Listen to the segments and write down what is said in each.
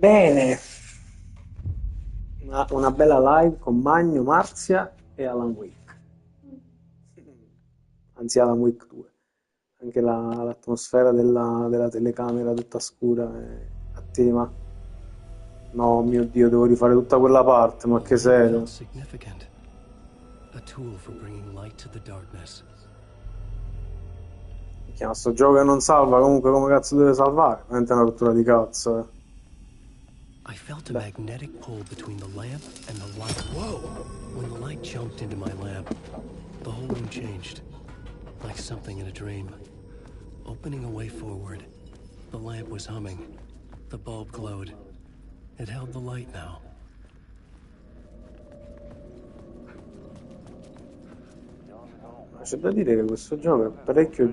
Bene, una bella live con Magno, Marzia e Alan Wake. Anzi, Alan Wake 2. Anche l'atmosfera della telecamera tutta scura è a tema. No, mio Dio, devo rifare tutta quella parte, ma che serio? Felt significant. A tool for bringing light to the darkness. Chiama sto gioco che non salva, comunque come cazzo deve salvare? Veramente una rottura di cazzo, eh. I felt a Beh, magnetic pull between the lamp and the light. Whoa! When the light jumped into my lamp, the whole room changed. Like something in a dream. Opening a way forward. The lamp was humming. The bulb glowed. It held the light now. c'è da dire che questo gioco è parecchio è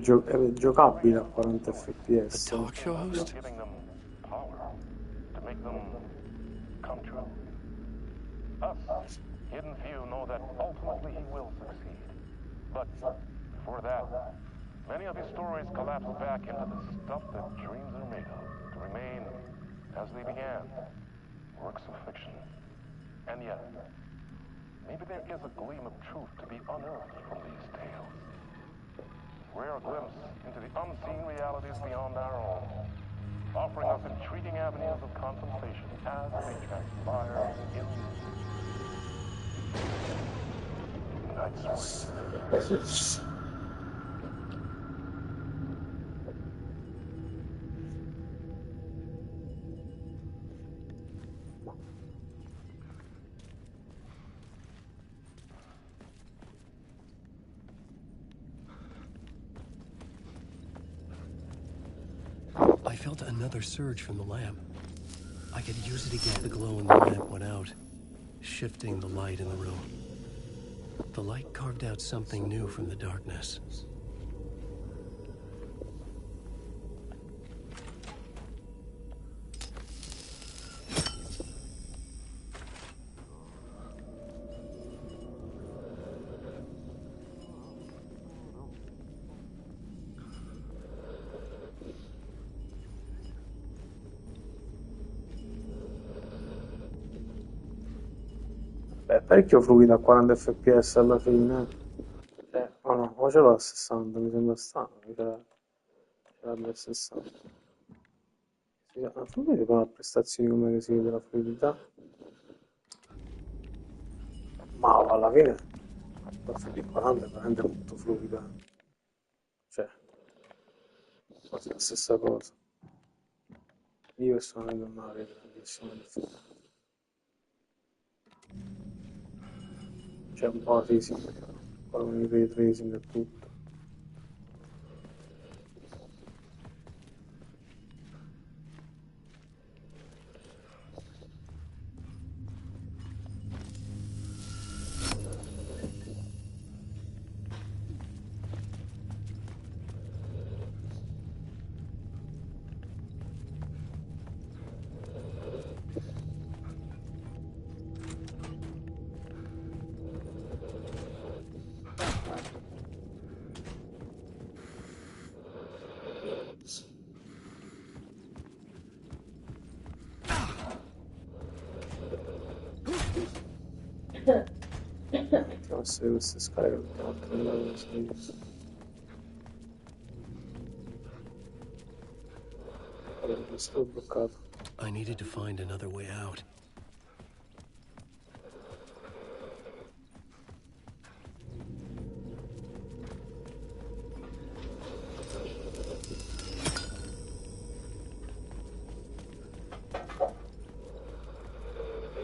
giocabile a 40 The fps. talk show host? Giving them power to make them come true. Us, hidden few, know that ultimately he will succeed. But for that, many of his stories collapse back into the stuff that dreams are made of, to remain as they began, works of fiction. And yet, maybe there is a gleam of truth to be unearthed from these tales. Rare glimpse into the unseen realities beyond our own, offering us intriguing avenues of contemplation as they transpire in Night Swing. I felt another surge from the lamp. I could use it again. The glow in the lamp went out, shifting the light in the room. The light carved out something new from the darkness. Beh, parecchio fluido a 40 fps alla fine. Oh no, o ce l'ho a 60, mi sembra strano. Ce l'ha a 60. Fammi vedere con le prestazioni come che si vede la fluidità. Ma alla fine, di 40 è veramente molto fluida. Cioè, quasi la stessa cosa. Io personalmente non avrei grandissima differenza. C'è un po' sì, sì, con il ray tracing e tutto. Mettiamo queste scale che dobbiamo prendere così. Allora, sto bloccato. I needed to find another way out.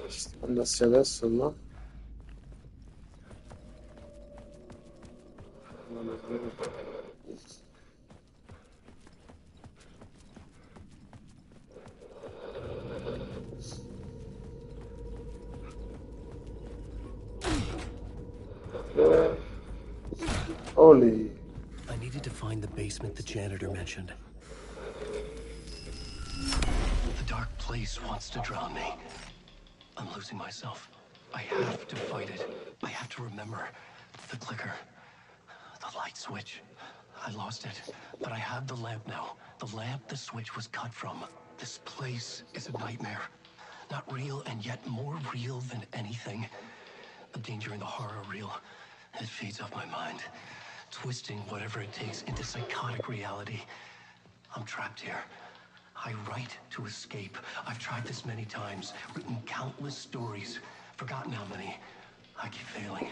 Se andassi adesso là. Holy. I needed to find the basement the janitor mentioned. The dark place wants to drown me. I'm losing myself. I have to fight it. I have to remember. The clicker. The light switch. I lost it. But I have the lamp now. The lamp the switch was cut from. This place is a nightmare. Not real, and yet more real than anything. The danger and the horror real. It feeds off my mind, twisting whatever it takes into psychotic reality. I'm trapped here. I write to escape. I've tried this many times, written countless stories, forgotten how many. I keep failing,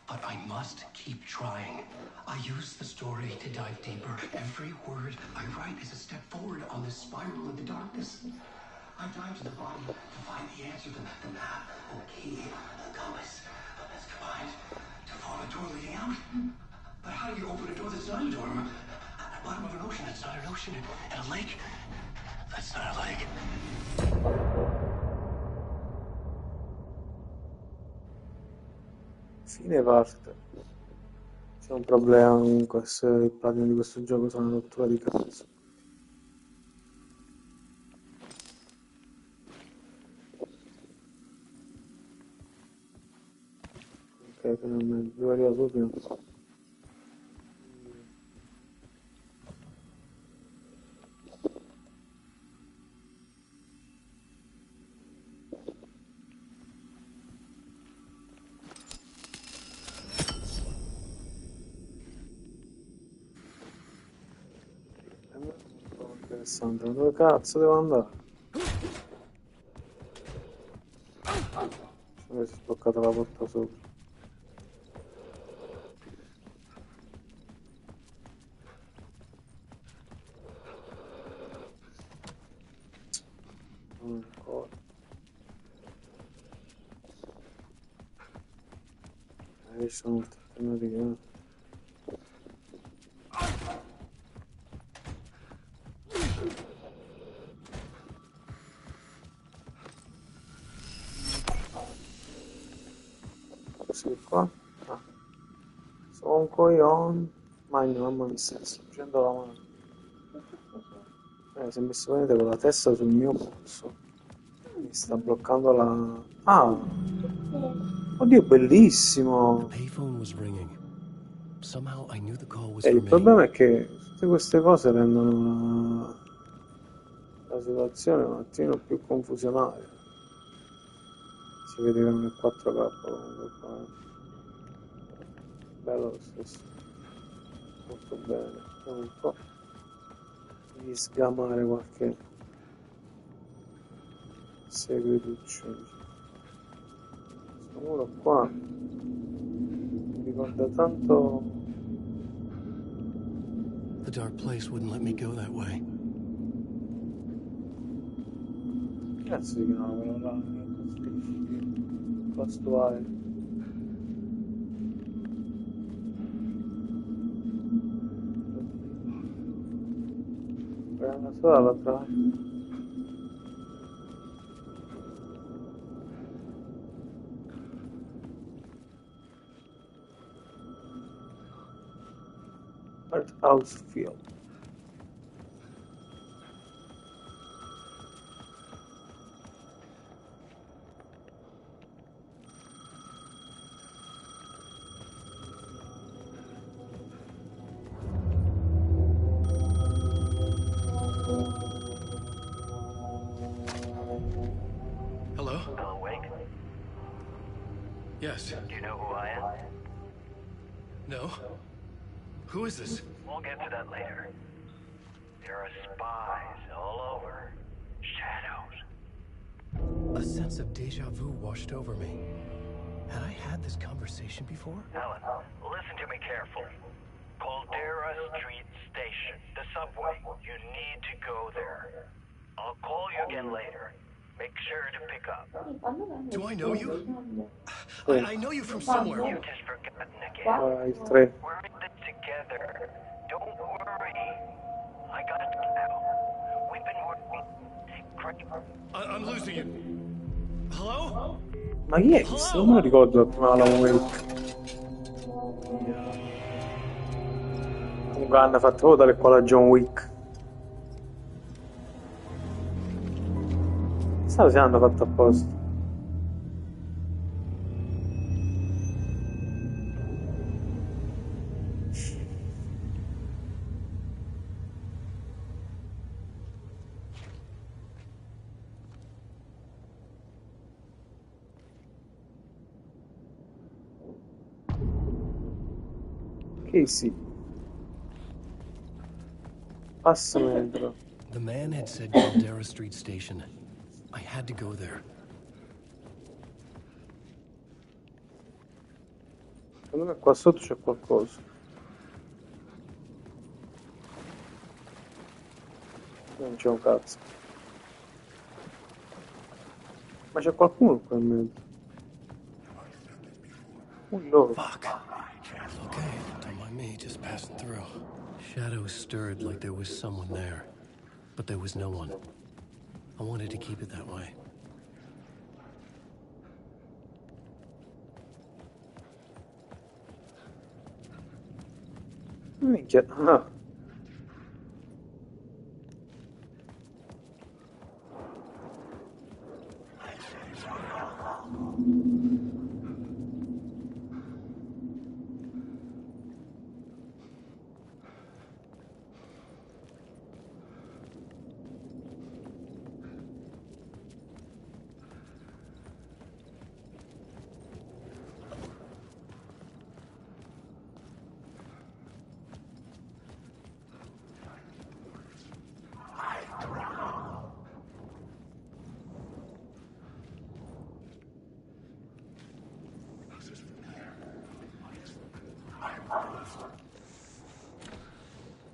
but I must keep trying. I use the story to dive deeper. Every word I write is a step forward on this spiral into darkness. I dive to the body to find the answer, the map, the key, the compass. That's combined to form a door leading out. But how do you open a door that's not a door? At the bottom of an ocean that's not an ocean, and a lake that's not a lake. Fine parte. C'è un problema comunque se il platino di questo gioco sono una rottura di cazzo. Ok, finalmente, devo arrivare subito. Interessante, dove cazzo devo andare? Mi si è bloccata la porta sopra. Non ancora. Ci sono molte alternative. Così qua. Ah. Sono un coglione. Mamma mi sta struggendo la mano. Semplicemente con la testa sul mio polso. Mi sta bloccando la... Ah! Oddio, bellissimo! Payphone was ringing. Somehow I knew the call was Il for me. problema è che tutte queste cose rendono la situazione un attimo più confusionaria. Si vede che non è 4K comunque qua. Bello lo stesso. Molto bene. Vediamo un po' di sgamare qualche segretuccio. Questo muro qua mi ricorda tanto. The dark place wouldn't let me go that way. Cazzo si chiama quello là? Pastuale. Una sola dall'altra parte. Lighthouse Field. Hello? Hello, Wake. Yes. Do you know who I am? No? Who is this? We'll get to that later. There are spies all over. Shadows. A sense of deja vu washed over me. Had I had this conversation before? Helen, listen to me carefully. Caldera Street Station, the subway. You need to go there. I'll call you again later. Make sure to pick up. Do I know you? I know you from somewhere. You've just forgotten again. Il 3. We're in this together. Don't worry. I got it now. We've been working. Great. I'm losing you. Hello? Ma chi è questo? Non me lo ricordo prima la Wake. Comunque hanno fatto votare qua la John Wick. Chissà se hanno fatto apposta. Casey. Passa dentro. The man had said Caldera Street Station. I had to go there. Secondo me qua sotto c'è qualcosa. Non c'è un cazzo. Ma c'è qualcuno qua in mezzo. Loro. Fuck. Okay, don't mind me, just passing through. Shadows stirred like there was someone there, but there was no one. I wanted to keep it that way. Minchia. Ah.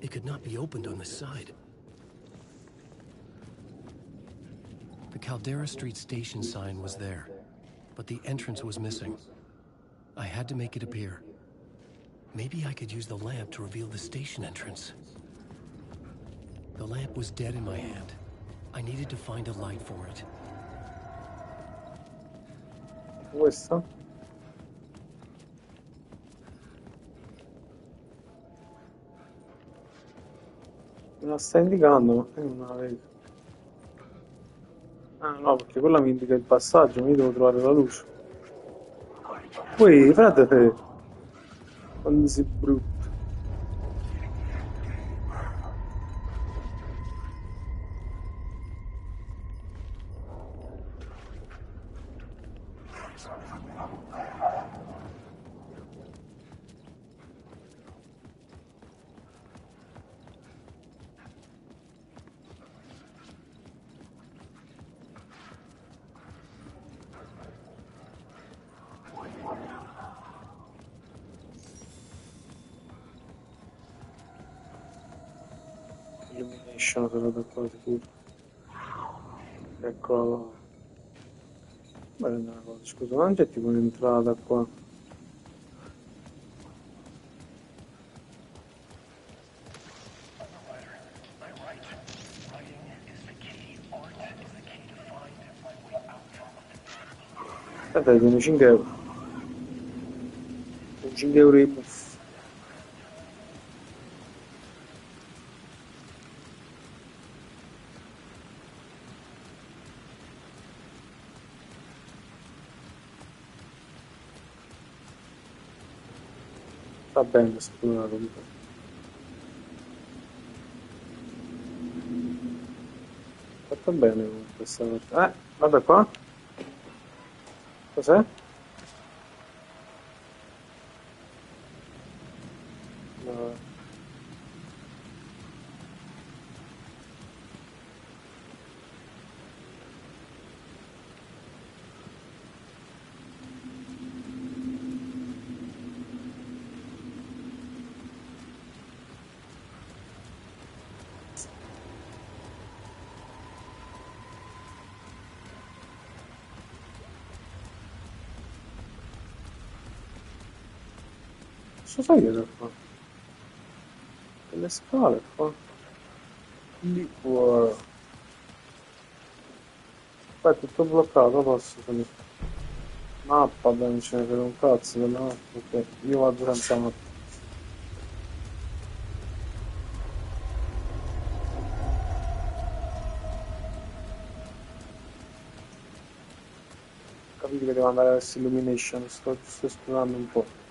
It could not be opened on this side. The Caldera Street Station sign was there, but the entrance was missing. I had to make it appear. Maybe I could use the lamp to reveal the station entrance. The lamp was dead in my hand. I needed to find a light for it. Questa? Me la sta indicando, ma io non la vedo. Ah no, perché quella mi indica il passaggio, ma io devo trovare la luce. Poi, frate, quando sei brutto. Illumination sarà da qua sicuro. Ecco. Beh, una cosa, scusa, non c'è tipo un'entrata qua. Aspetta, sono 5 euro. Sono 5 euro di buff. Va bene, esplorato un po'. Fatto bene con questa volta. Guarda qua. Cos'è? No. Cosa fai da qua? Delle scale qua. Lì fuori. Qua è tutto bloccato, posso salire. Mappa, beh, non ce ne frega un cazzo della mappa, ok. Io vado senza mappa. Capito che devo andare verso Illumination, sto esplorando un po'.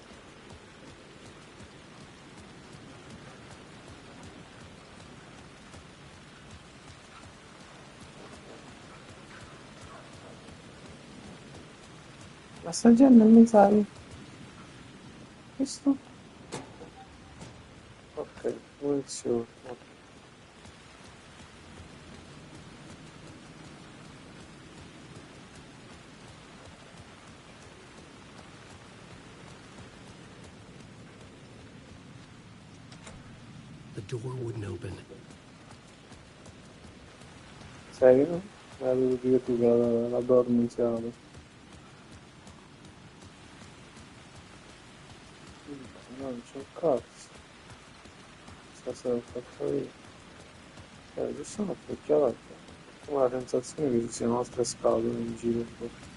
Ma sta gente non mi sai? Questo? Munizioni. Ok. The door wouldn't open. Serio? Devo dire tu che la dormi iniziale. No, non c'è un cazzo. Stasera ho fatto io. Giusto una occhiata. Ho la sensazione che ci siano altre scatole in giro.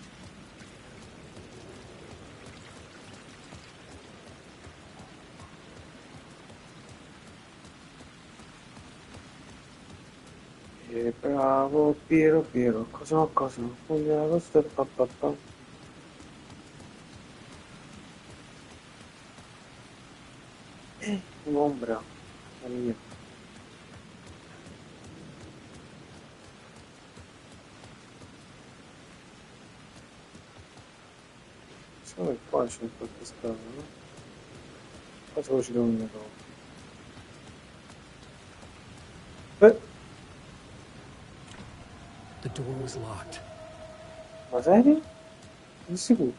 E bravo Piero, cosa, pugnalato sto papà. Un'ombra, la mia. Secondo me qua c'è qualche strada, no? Qua solo ci devo andare dopo. The door was locked. Ma serio? Di sicuro?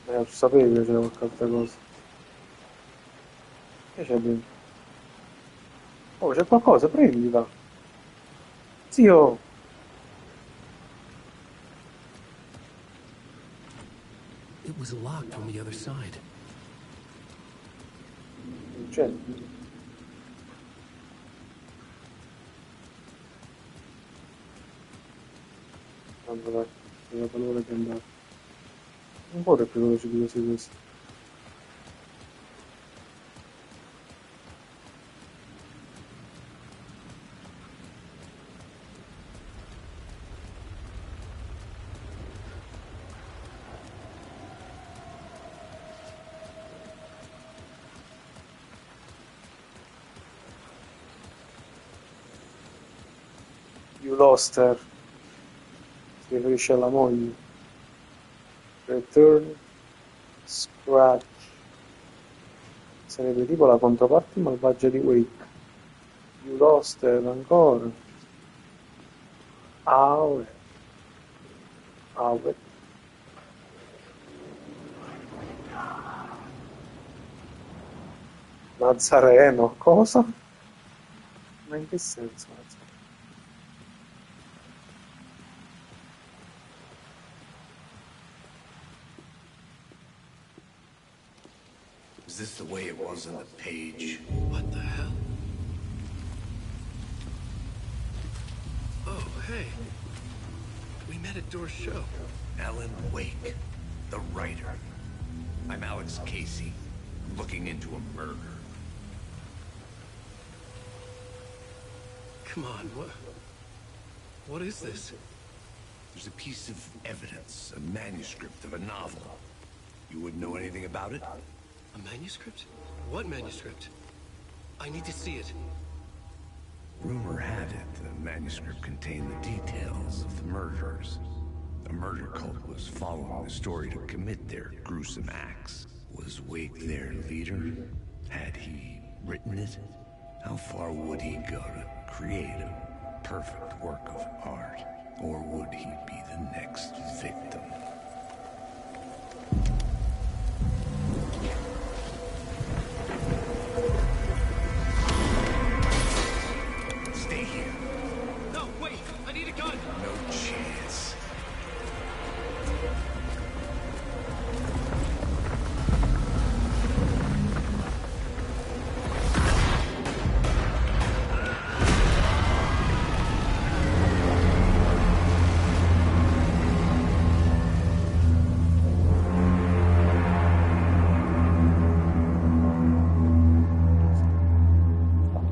Lo sapevi che c'era qualche altra cosa. Che c'è dentro? Oh, c'è qualcosa, prendila. Zio! It was locked from the other side. Non c'è. Allora, non ho paura di andare. Non vorrei più veloce di così questo. You lost her. Si riferisce alla moglie. Return Scratch. Sarebbe tipo la controparte malvagia di Wake. You lost her ancora. Aue. Aue. Nazareno. Cosa? Ma in che senso? Is this the way it was on the page? What the hell? Oh, hey. We met at Door's show. Alan Wake, the writer. I'm Alex Casey. I'm looking into a murder. Come on, what is this? There's a piece of evidence, a manuscript of a novel. You wouldn't know anything about it? A manuscript? What manuscript? I need to see it. Rumor had it the manuscript contained the details of the murderers. A murder cult was following the story to commit their gruesome acts. Was Wake their leader? Had he written it? How far would he go to create a perfect work of art? Or would he be the next victim? Stay here. No, wait! I need a gun! No chance.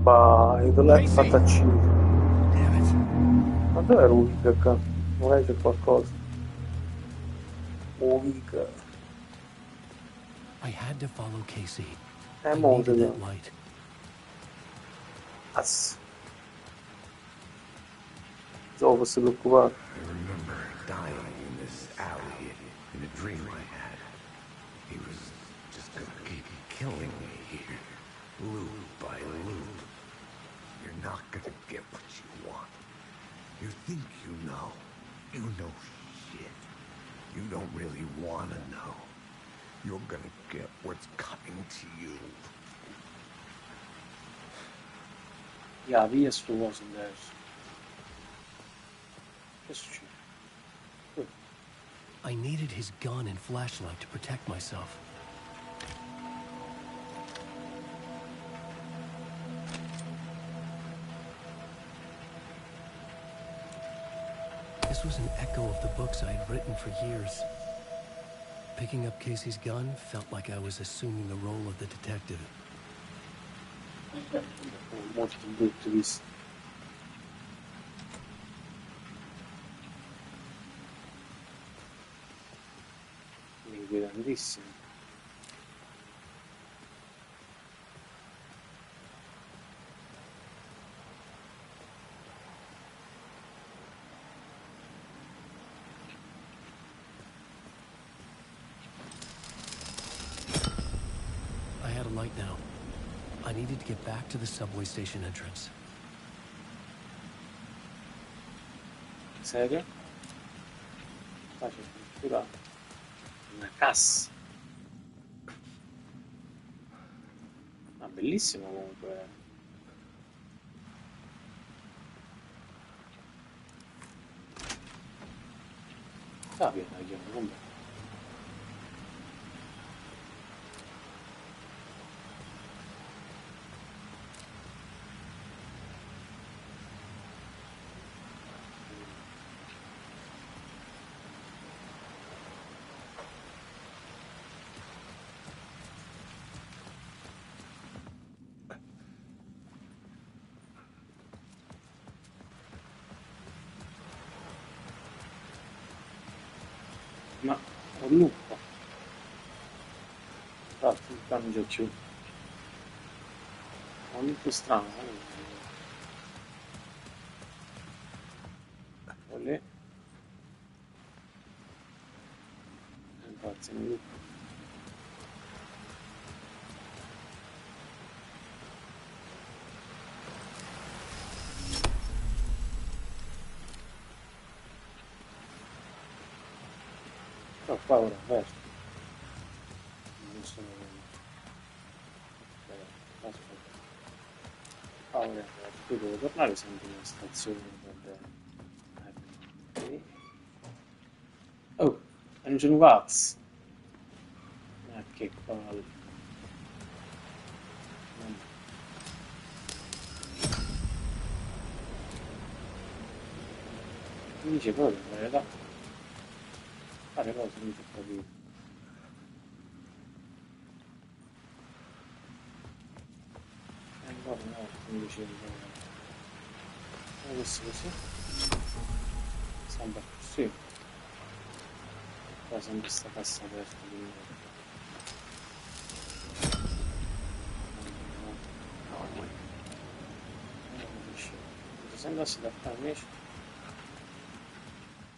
Vai, dove l'hai fatta C? Damn it. Ma dov'è Rubica qua? Magari c'è qualcosa. Rubica. I had to follow Casey. È I needed moda. that light. Azz. Pensavo fosse preoccupato. I remember dying in this alley in a dream I had. He was gonna get what you want. You think you know. You know shit. You don't really want to know. You're gonna get what's coming to you. Ja, via sto coso adesso. Che succede? I needed his gun and flashlight to protect myself. This was an echo of the books I had written for years. Picking up Casey's gun felt like I was assuming the role of the detective. Molto brutto visto. Inquietantissimo. I had a light now. I needed to get back to the subway station entrance. Serio? Qua c'è addirittura una cassa. Ma bellissimo comunque. Capita, comunque. Ma un lupo. Tra l'altro il cane già più. È un lupo strano, lì. Infatti è un lupo. Però qua ora è aperto. Non sono... aspetta. Qua ora è aperto. Qui devo tornare sempre nella stazione per... Ok. Oh, e non c'è un cazzo. Ma che palle. Mi dice proprio la verità. Fare cose non ti ho capito. E allora no, mi dicevi come questo così? Sembra così. Qua sembra sta cassa aperta di nuovo. Se andassi da qua invece.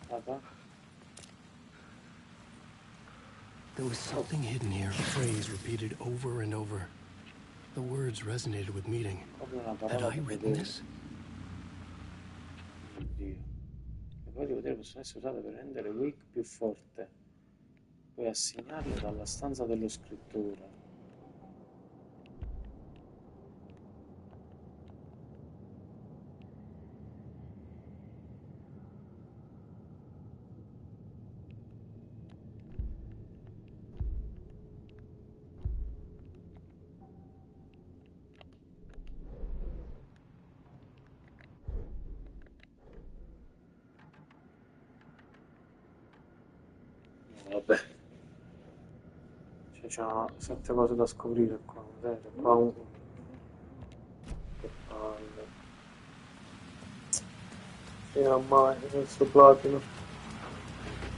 Guarda. There was something hidden here, a phrase repeated over and over. The words resonated with meaning. Proprio una Had parola I che written vedevo. this? Oddio. Le parole di potere possono essere usate per rendere Wake più forte. Puoi assegnarle dalla stanza dello scrittore. Vabbè. C'ha 7 cose da scoprire qua, vedete? Qua un... Che palle. Fino mai, questo platino.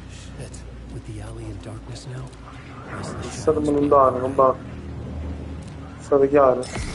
Shit. With the alley in darkness now? As the State shadows lontano, non va. State chiare?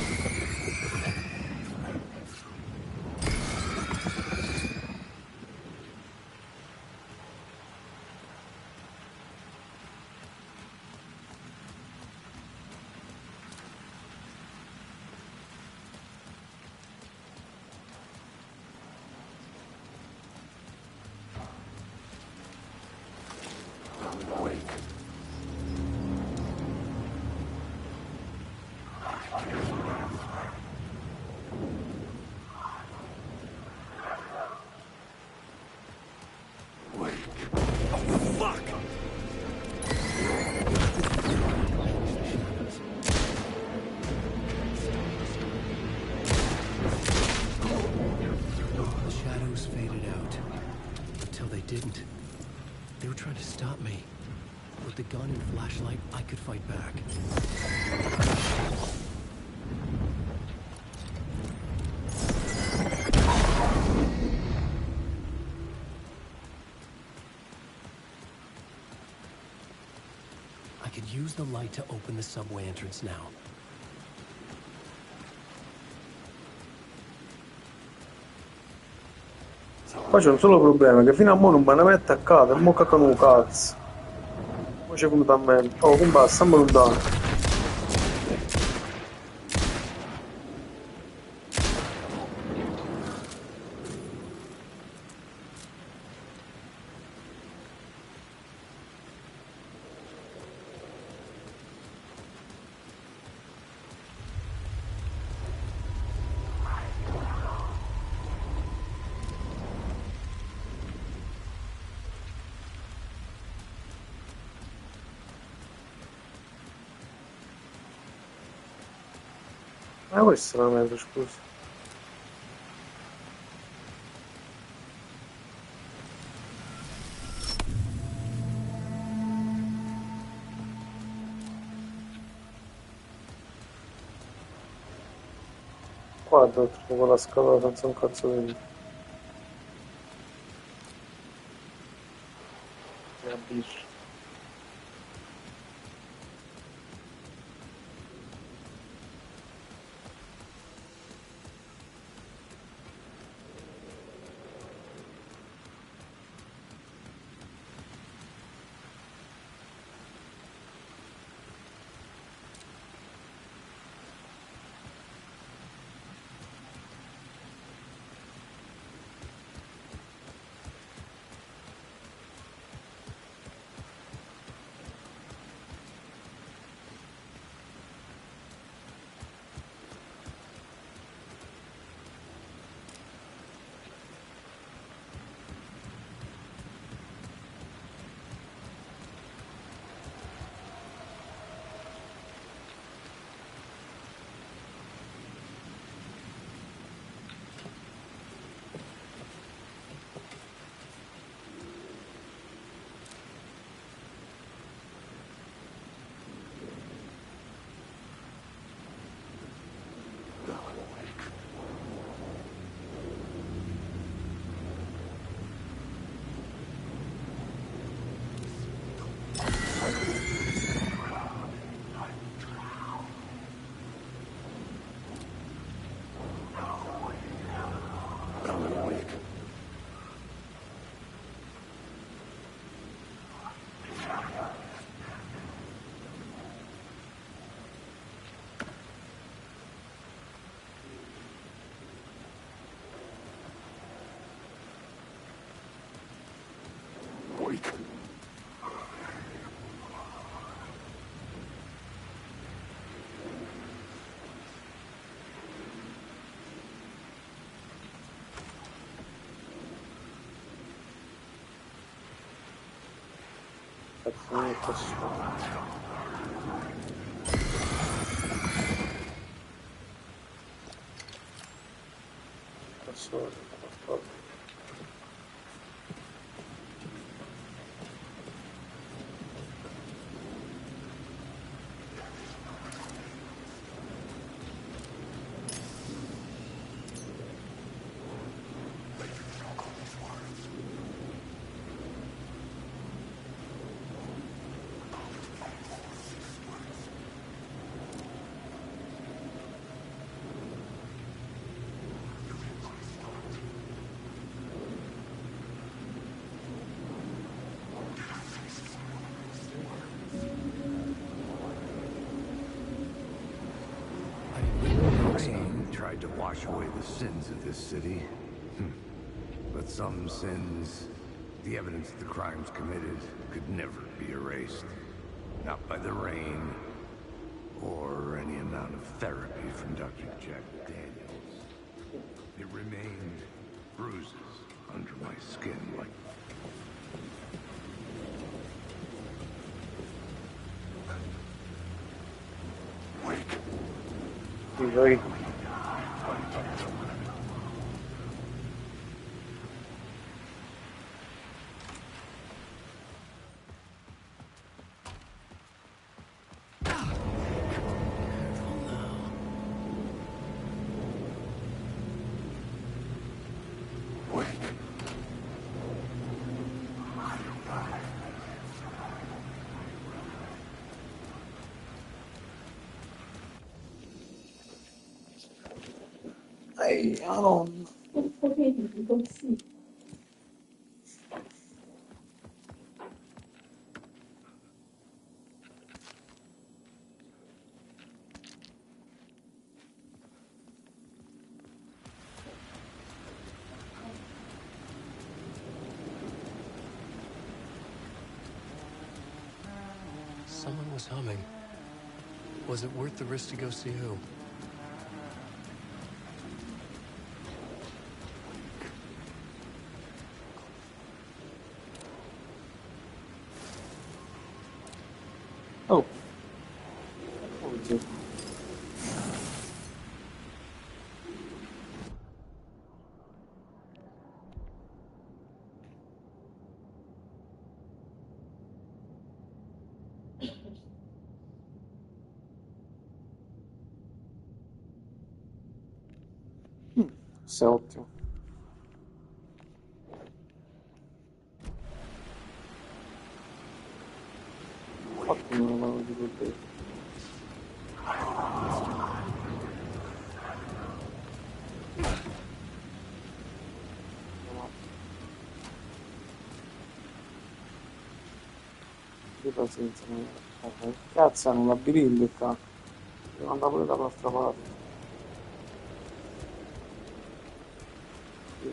shadows faded out. Until they didn't. They were trying to stop me. With the gun and flashlight, I could fight back. I could use the light to open the subway entrance now. Qua c'è un solo problema, che fino a mo' non me ne è attaccato, e mo' caccano un cazzo. Mo' c'è venuto a me. Oh, come va, stiamo lontano. Ma questa è la metro, scusa. Qua devo trovare la scatola senza un cazzo dentro. La birra. Cazzo, qualcosa. Tried to wash away the sins of this city. But some sins, the evidence of the crimes committed, could never be erased. Not by the rain, or any amount of therapy from Dr. Jack Daniels. It remained bruises under my skin like... Wait. Ehi, madonna. Someone was humming. Was it worth the risk to go see who? Oh. Oddio. Questo è ottimo. Ottimo la mano di coltello. Che pazienza, cazzo, hanno un labirinto qua. Devo andare pure dall'altra parte.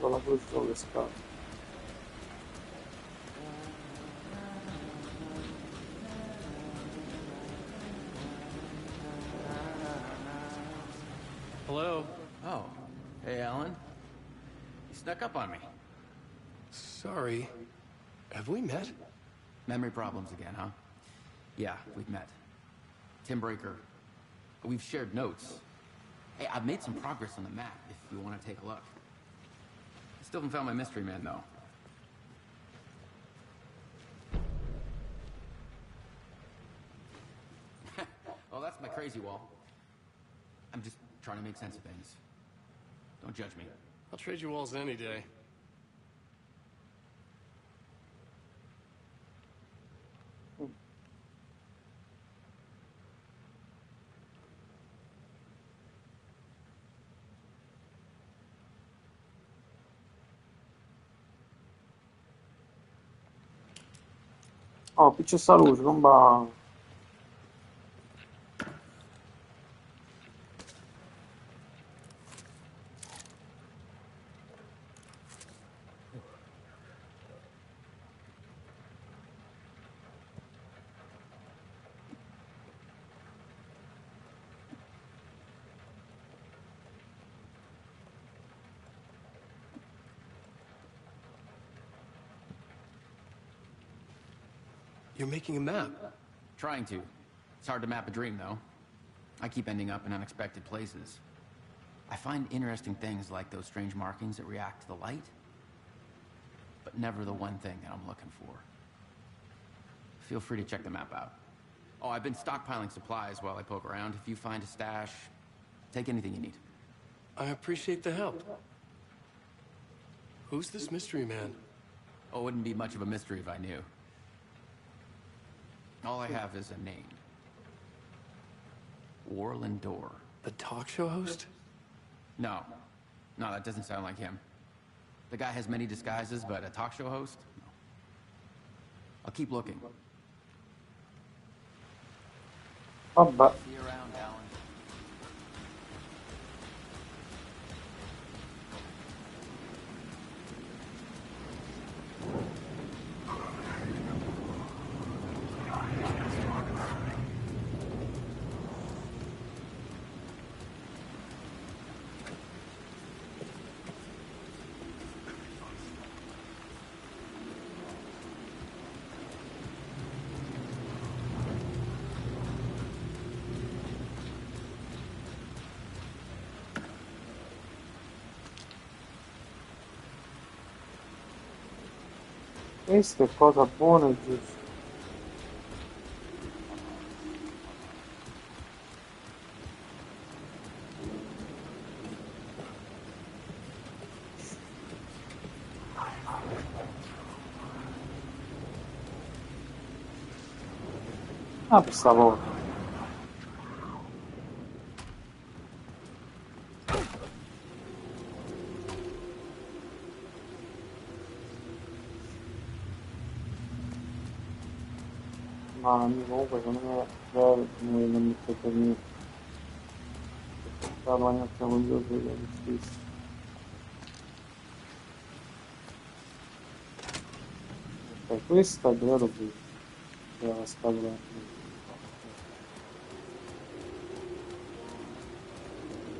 Con la frusta che scappa. Hello? Oh, hey, Alan. You snuck up on me. Sorry. Have we met? Memory problems again, huh? Yeah, we've met. Tim Breaker. We've shared notes. Hey, I've made some progress on the map, if you want to take a look. I still haven't found my mystery man, though. Well, that's my crazy wall. I'm just trying to make sense of things. Don't judge me. I'll trade you walls any day. Oh, qui c'è sta luce, non va. You're making a map. Trying to. It's hard to map a dream, though. I keep ending up in unexpected places. I find interesting things like those strange markings that react to the light, but never the one thing that I'm looking for. Feel free to check the map out. Oh, I've been stockpiling supplies while I poke around. If you find a stash, take anything you need. I appreciate the help. Who's this mystery man? Oh, it wouldn't be much of a mystery if I knew. All I have is a name. Warlin Door. The talk show host? No. No, that doesn't sound like him. The guy has many disguises, but a talk show host? No. I'll keep looking. Vabbè. See you around, Alan. Questa è cosa buona e giusta. Ah, per favore. Ma comunque secondo me non mi sto per niente. Stavo un attimo con due problemi stessi. Ok, questa è dove l'ho vista? Era la scatola.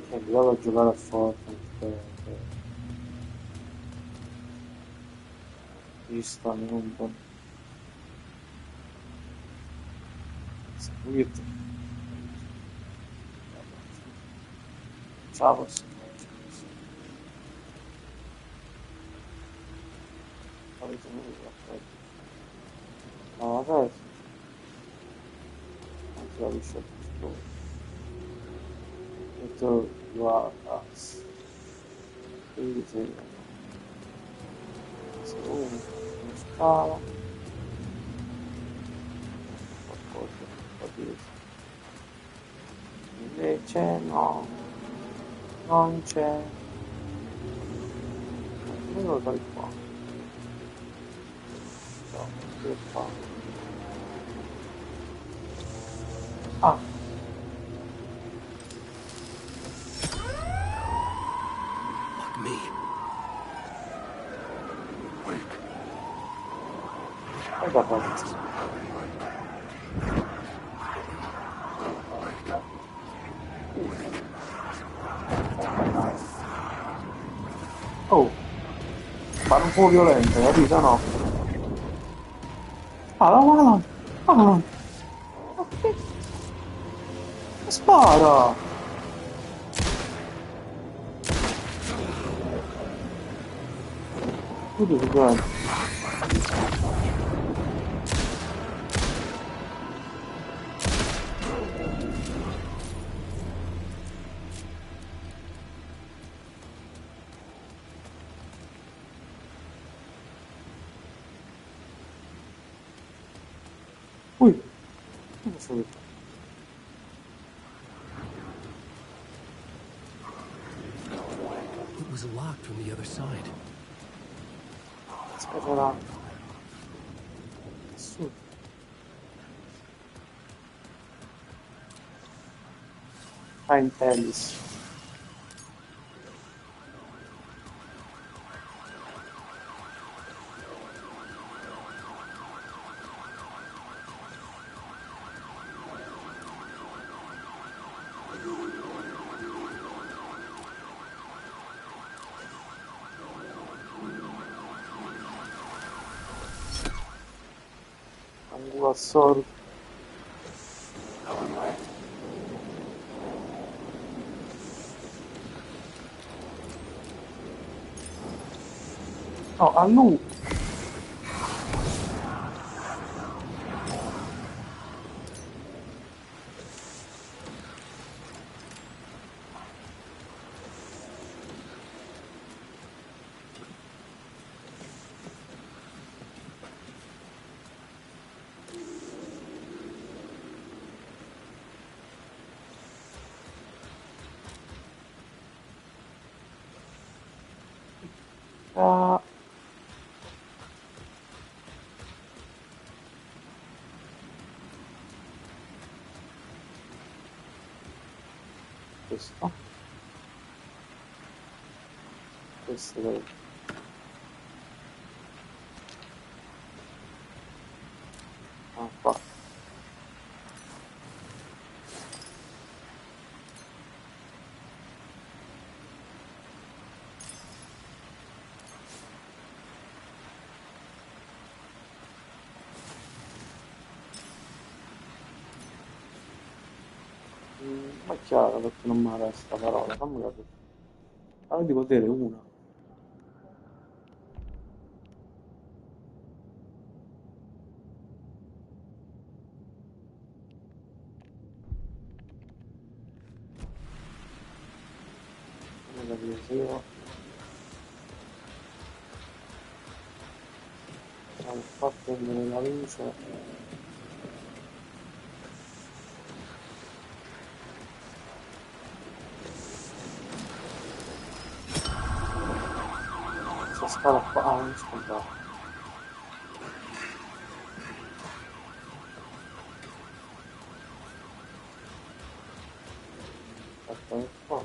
Cioè, andavo a giocare a Fortnite. Vista, non po'. Seguito. Ciao, avete nulla. No, adesso. Non si capisce più. Detto, guarda. Quindi sì. Secondo, non scala. Qualcosa, capito. Invece no, non c'è. Non lo dai qua. No, che fa? Ah, Fuck me. è da parte. Oh, fare un po' violento, capito? No? Guarda, guarda. Ma che spara! Tutto si guarda. Ui, che posso dire? It was locked from the other side. Aspetta un attimo. Su. Time tennis. Angolo assorto. No, a lui. Ah, questo. Questo dove? Ah, qua. Ma è chiaro perché non mi resta parola, fammi capire. Allora di potere una. Fammi capire se io non fa prendere la luce. Questa scala qua, ah, non scontato. Guarda qua.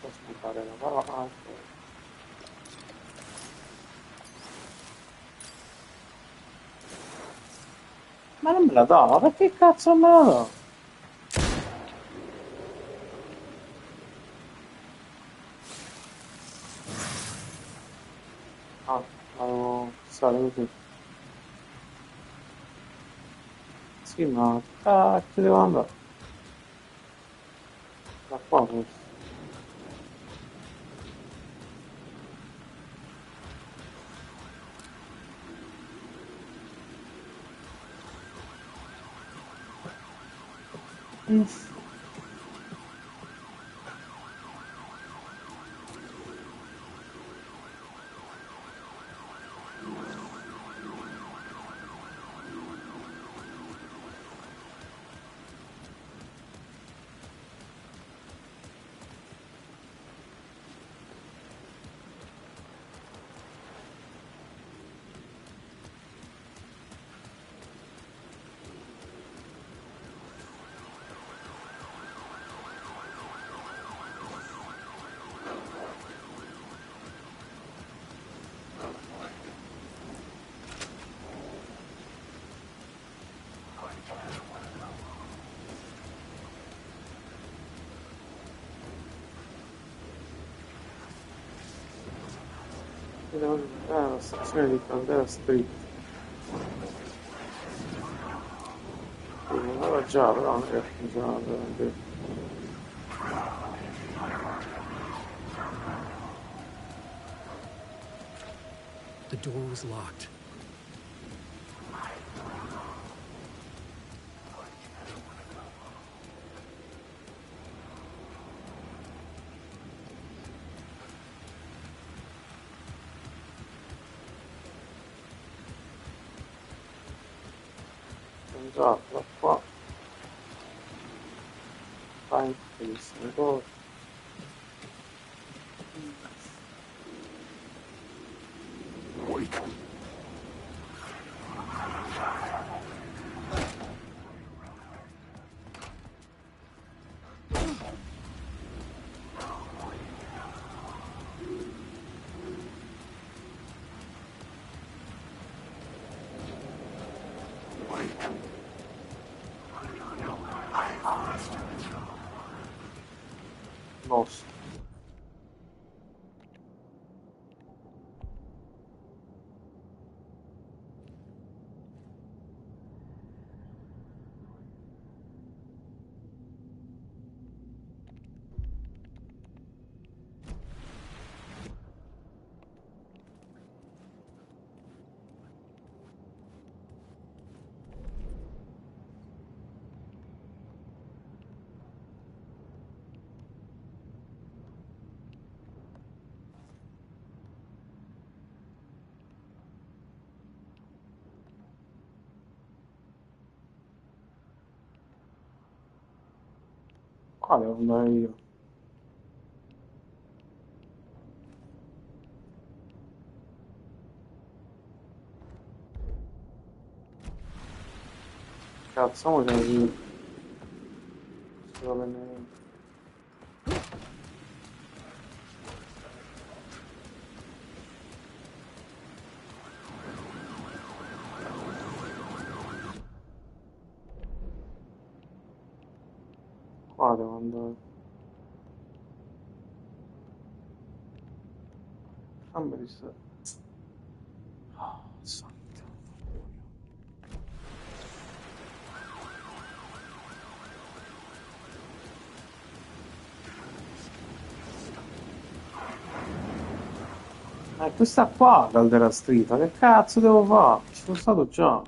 Posso fare la parte. Ma non me la dà, ma perché cazzo non me la dà? Ah, devo stare così. Sì, ma cazzo devo andare? Da qua forse. Devo andare alla stazione di Caldera Street. Sì, mi andava già, però non è che funzionava veramente. The door was locked. Già, da qua. Fai bellissime cose. Boss. Qua devo andare io. Cazzo, mo c'è qui. Solo bene. Qua devo andare. Fammi ristare. Oh, santo. Questa qua, Caldera Street, che cazzo devo fare? Ci sono stato già.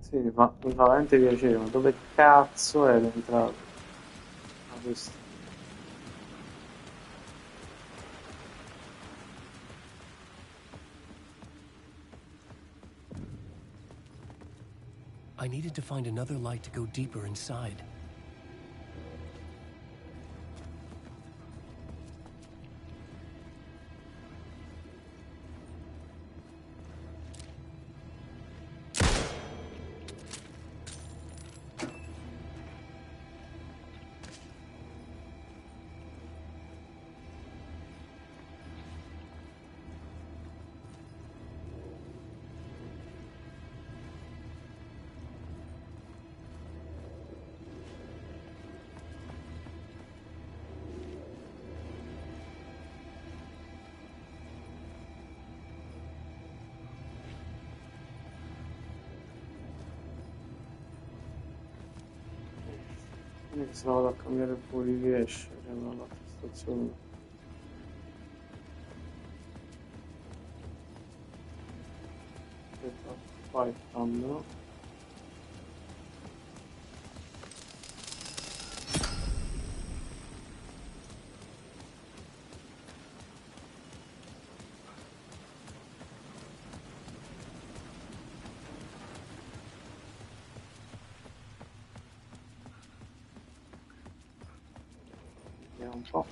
Sì, mi fa veramente piacere, ma dove cazzo è entrato? Ah, questo. I needed to find another light to go deeper inside. Non è che se la vado a cambiare pure riesce, c'è un'altra stazione. Aspetta, vai, cambio. Vediamo un po'.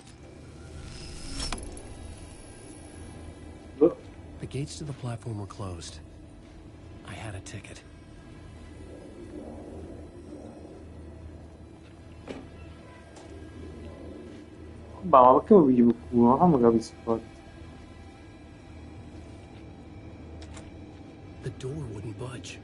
Boh. The gates to the platform were closed. I had a ticket. Ma perché mi pigli per culo? Fammi capire sto fatto. The door wouldn't budge.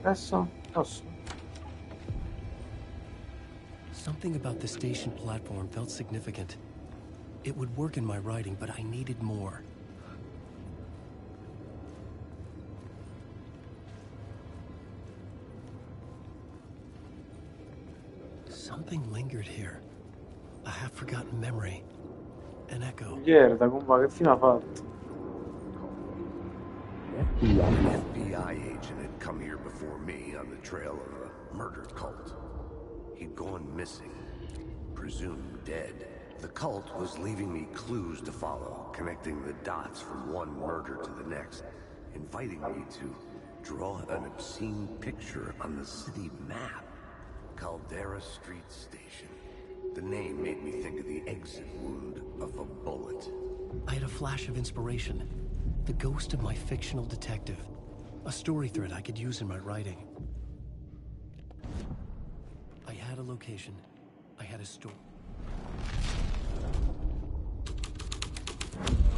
Adesso posso? Something about the station platform felt significant. It would work in my writing, but I needed more. Something lingered here. A half-forgotten memory. An echo. Merda, compa, che fine ha fatto? An FBI agent had come here before me on the trail of a murder cult. He'd gone missing, presumed dead. The cult was leaving me clues to follow, connecting the dots from one murder to the next, inviting me to draw an obscene picture on the city map. Caldera Street Station. The name made me think of the exit wound of a bullet. I had a flash of inspiration. The ghost of my fictional detective. A story thread I could use in my writing. I had a location. I had a story.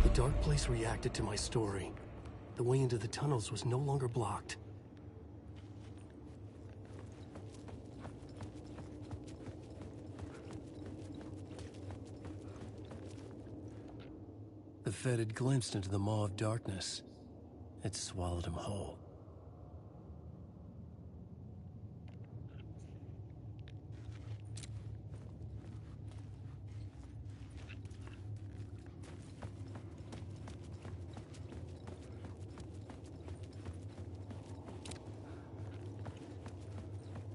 The dark place reacted to my story. The way into the tunnels was no longer blocked. The Fed had glimpsed into the maw of darkness. It swallowed him whole.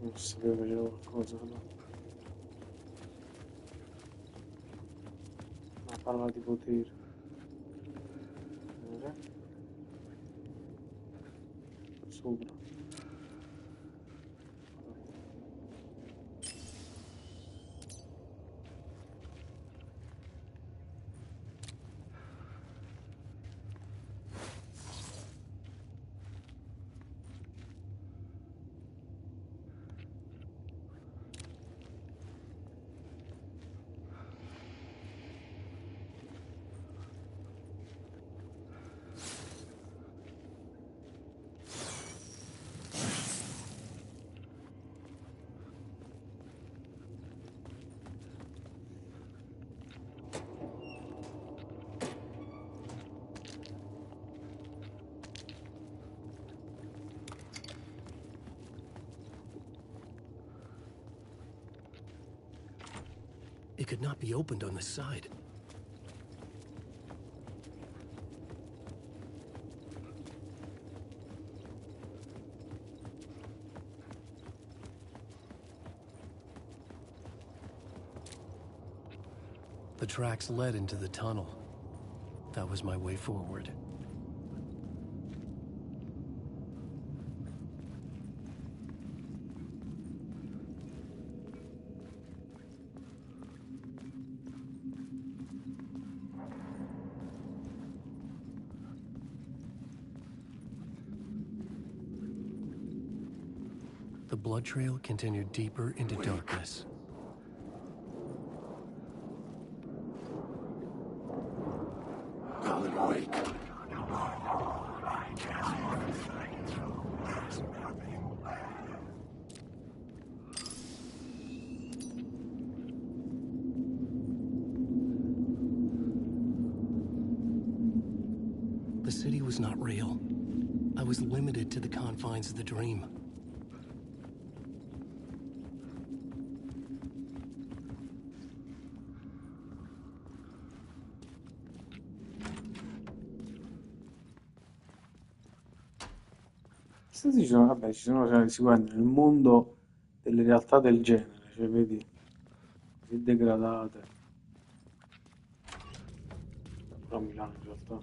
Non sapevo che c'era qualcosa, no? Una palla di potere. Sopra. It could not be opened on the side. The tracks led into the tunnel. That was my way forward. The blood trail continued deeper into darkness. Colin, wake. The city was not real. I was limited to the confines of the dream. Questi ci sono, vabbè, ci sono, cioè, sicuramente nel mondo delle realtà del genere, cioè vedi, così degradate. Però a Milano in realtà.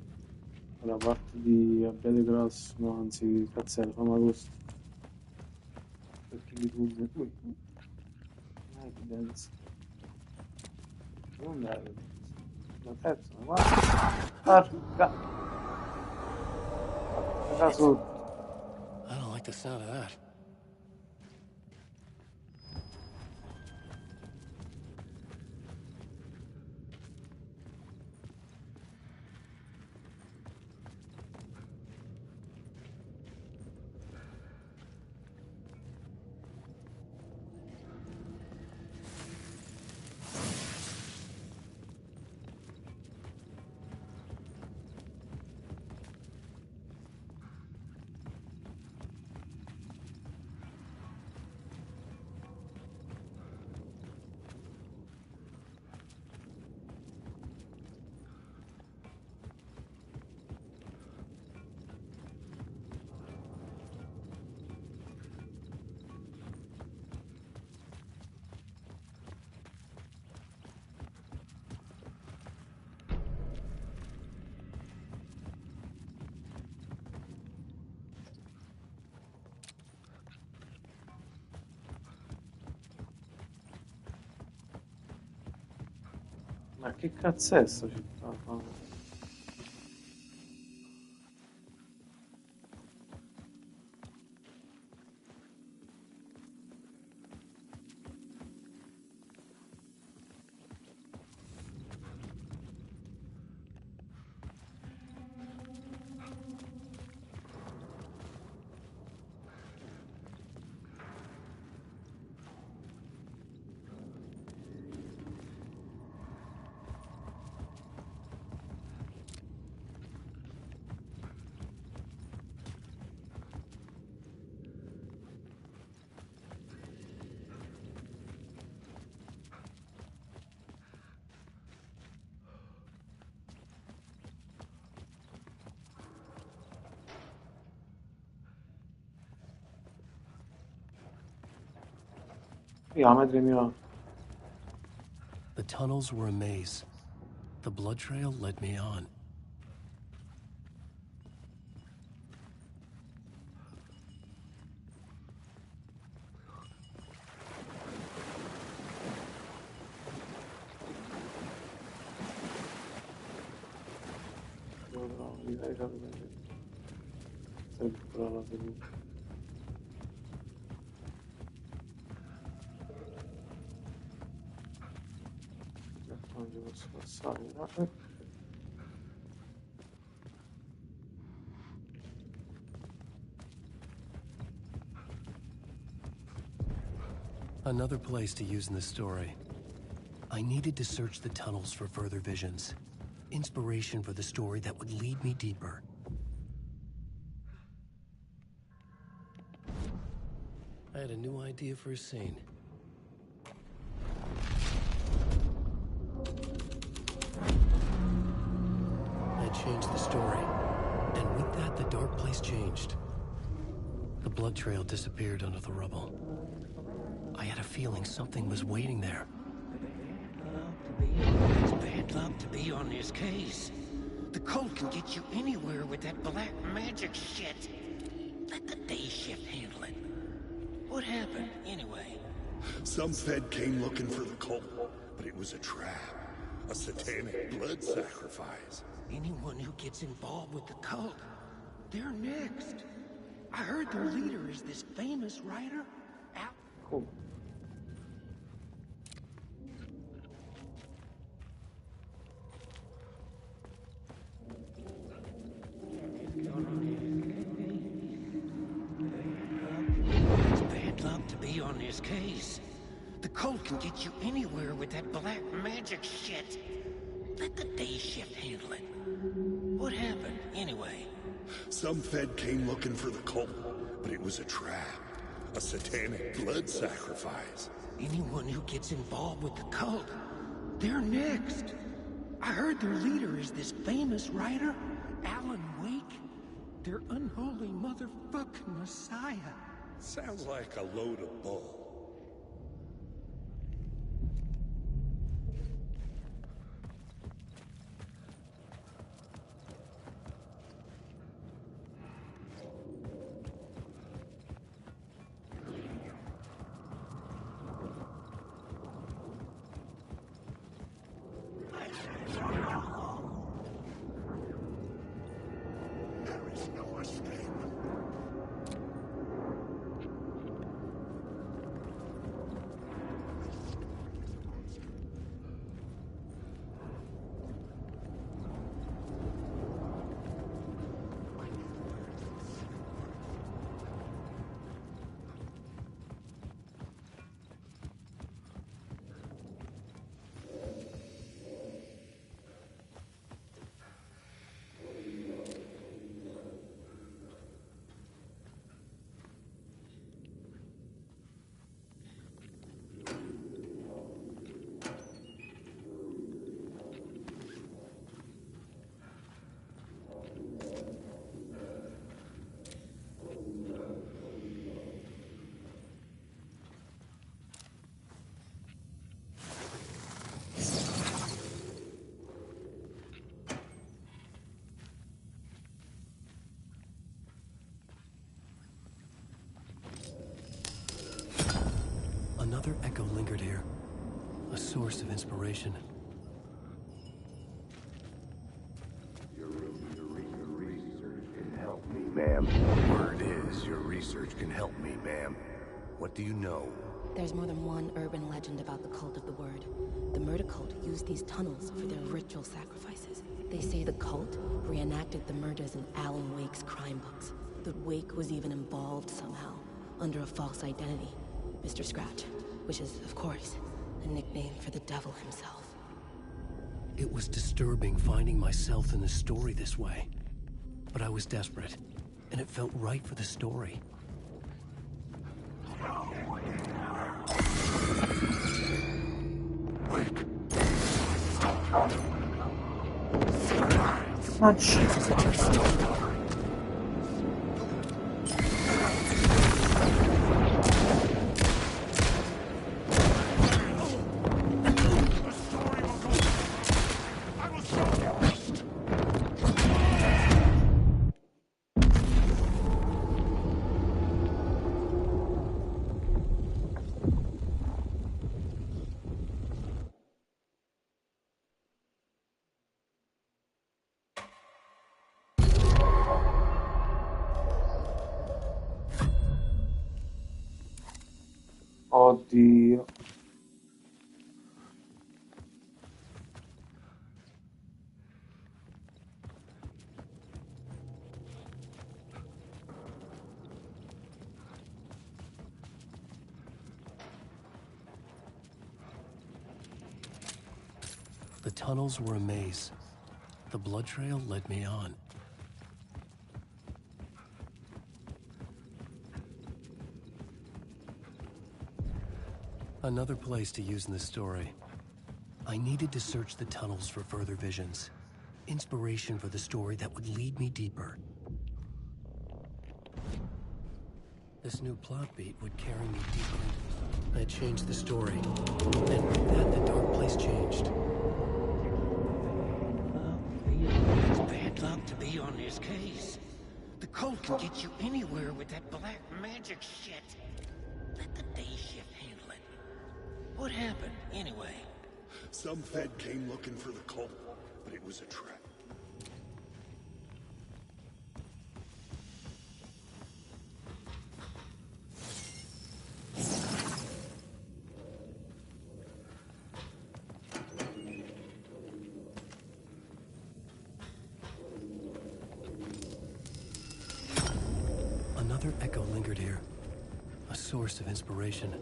Da parte di Abbiate Grasso, no, anzi, Cazzella, Famagosto. Perché li pubblica? Ui, Evidence. Non è Evidence. La terza, ma porca! Da sotto. I don't like the sound of that. Ma che cazzo è sta città? Chilometri mio. The tunnels were a maze. The blood trail led me on. No, ricaricare sempre però la tenuta. Non ci posso passare, no? Another place to use in the story. I needed to search the tunnels for further visions. Inspiration for the story that would lead me deeper. I had a new idea for a scene. dark place changed. The blood trail disappeared under the rubble. I had a feeling something was waiting there. It's bad luck to be on this case. The cult can get you anywhere with that black magic shit. Let the day shift handle it. What happened, anyway? Some Fed came looking for the cult, but it was a trap. A satanic blood sacrifice. Anyone who gets involved with the cult, they're next. I heard their leader is this famous writer, Al. Cool. It's bad luck to be on this case. The cult can get you anywhere with that black magic shit. Let the day shift handle it. What happened, anyway? Some Fed came looking for the cult, but it was a trap. A satanic blood sacrifice. Anyone who gets involved with the cult, they're next. I heard their leader is this famous writer, Alan Wake. Their unholy motherfucking messiah. Sounds like a load of bull. Another echo lingered here, a source of inspiration. Your research can help me, ma'am. Word is, your research can help me, ma'am. What do you know? There's more than one urban legend about the Cult of the Word. The murder cult used these tunnels for their ritual sacrifices. They say the cult reenacted the murders in Alan Wake's crime books. That Wake was even involved somehow, under a false identity. Mr. Scratch, which is, of course, a nickname for the devil himself. It was disturbing finding myself in the story this way. But I was desperate, and it felt right for the story. Oddio. The tunnels were a maze. The blood trail led me on. Another place to use in the story. I needed to search the tunnels for further visions. Inspiration for the story that would lead me deeper. This new plot beat would carry me deeper. I changed the story. And with that, the dark place changed. It's bad luck to be on this case. The cult can get you anywhere with that black magic shit. Let the day shift handle it. What happened, anyway? Some Fed came looking for the cult, but it was a trap. Another echo lingered here. A source of inspiration.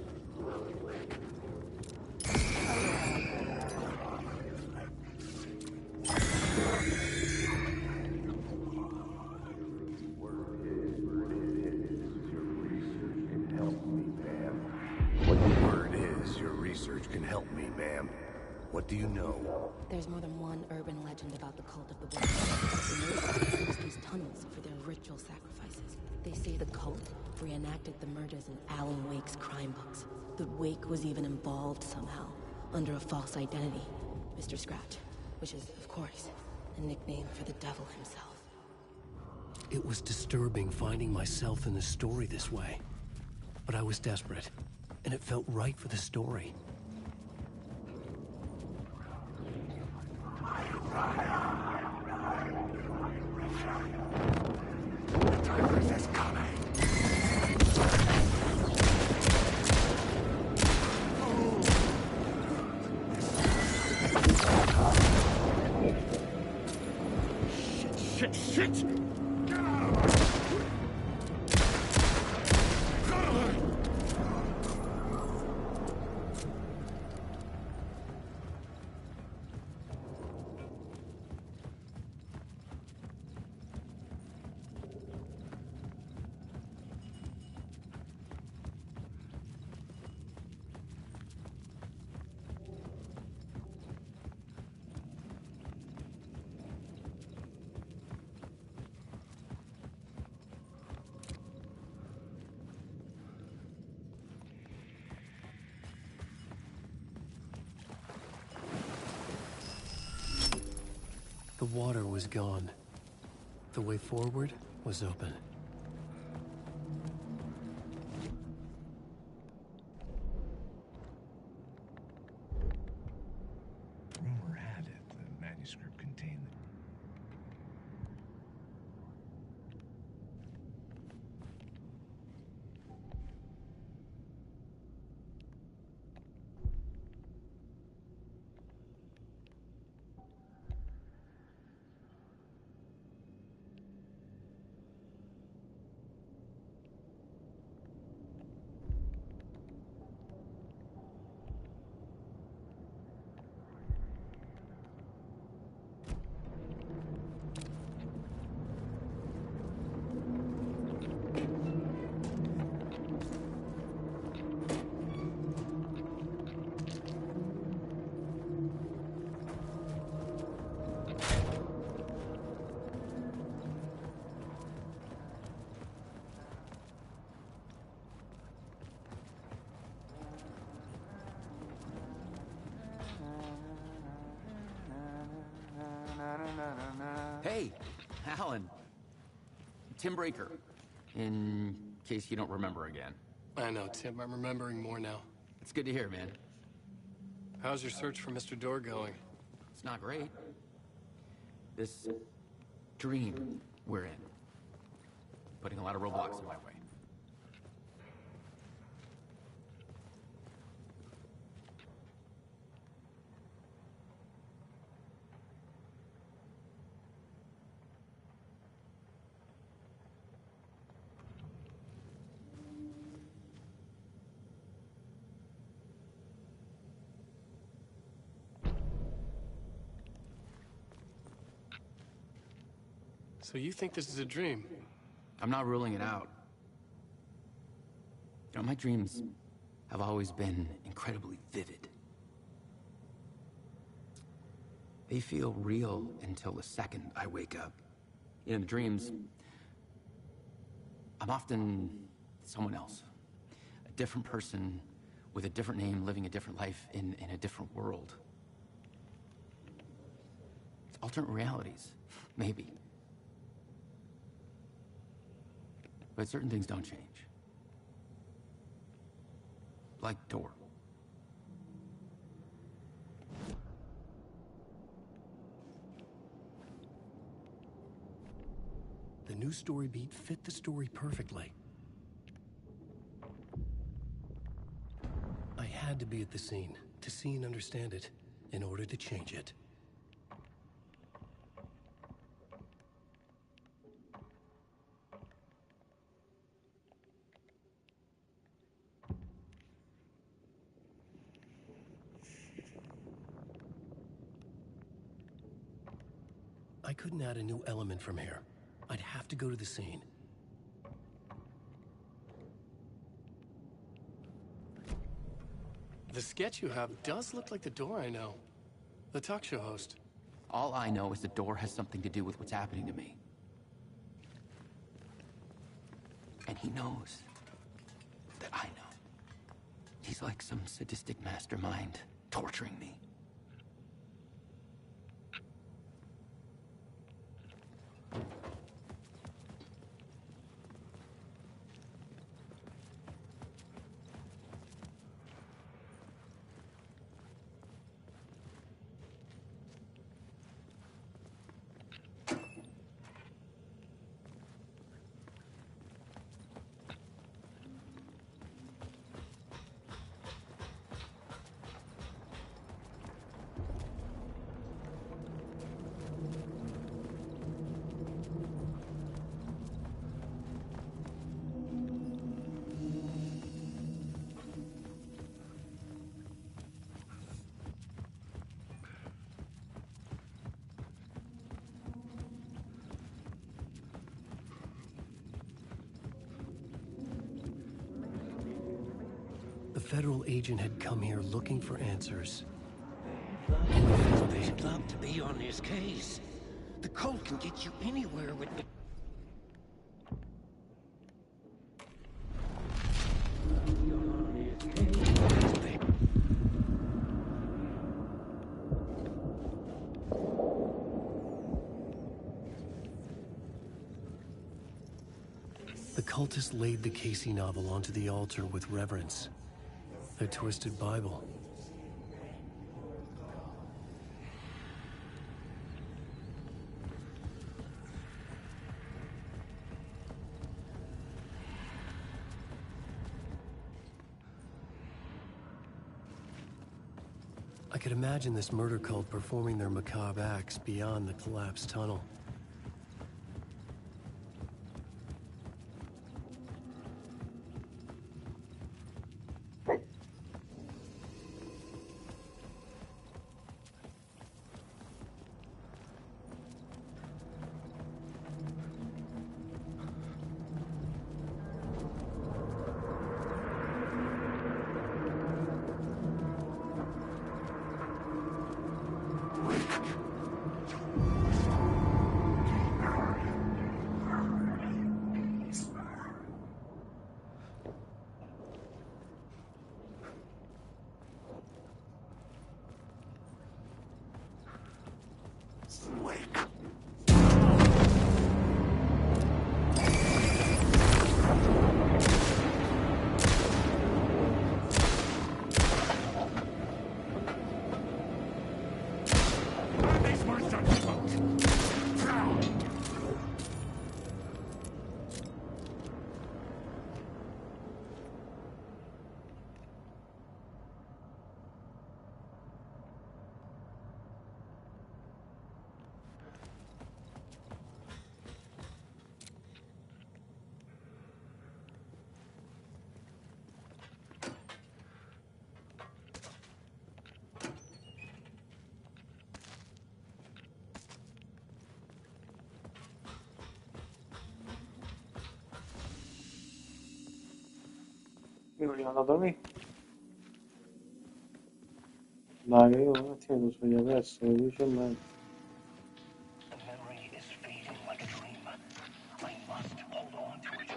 What do you know? There's more than one urban legend about the cult of the word. The Murder use these tunnels for their ritual sacrifices. They say the cult reenacted the murders in Alan Wake's crime books. The Wake was even involved somehow, under a false identity, Mr. Scratch, which is, of course, a nickname for the devil himself. It was disturbing finding myself in the story this way. But I was desperate, and it felt right for the story. Shit! The water was gone. The way forward was open. Rumor had it the manuscript contained the... Hey, Alan. Tim Breaker, in case you don't remember again. I know, Tim. I'm remembering more now. It's good to hear, man. How's your search for Mr. Door going? It's not great. This dream we're in, putting a lot of roadblocks in my way. So you think this is a dream? I'm not ruling it out. You know, my dreams have always been incredibly vivid. They feel real until the second I wake up. In the dreams, I'm often someone else. A different person with a different name, living a different life in a different world. It's alternate realities, maybe. But certain things don't change. Like Door. The new story beat fit the story perfectly. I had to be at the scene to see and understand it in order to change it. I couldn't add a new element from here. I'd have to go to the scene. The sketch you have does look like the Door I know. The talk show host. All I know is the Door has something to do with what's happening to me. And he knows that I know. He's like some sadistic mastermind torturing me. The federal agent had come here looking for answers. They'd love to be on this case. The cult can get you anywhere with the... The cultists laid the Casey novel onto the altar with reverence. Their twisted Bible. I could imagine this murder cult performing their macabre acts beyond the collapsed tunnel. Mi vogliono a dormire? Dai, io un attimo lo sveglio adesso, alle 10:30. The memory is fading like a dream. I must hold on to it.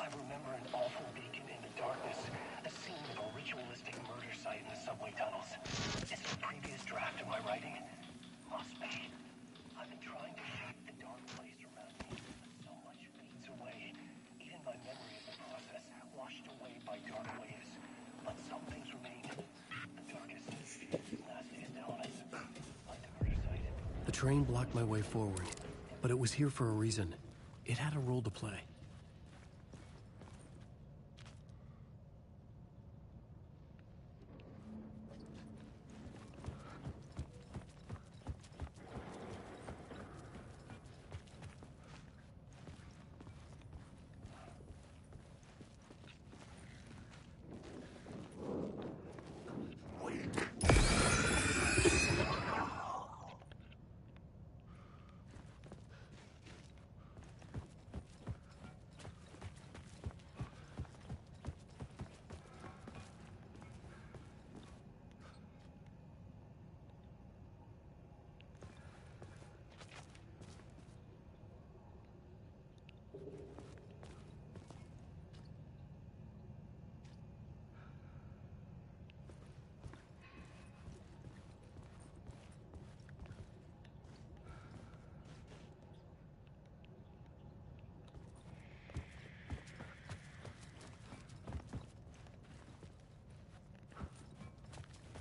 I remember an awful train blocked my way forward, but it was here for a reason. It had a role to play.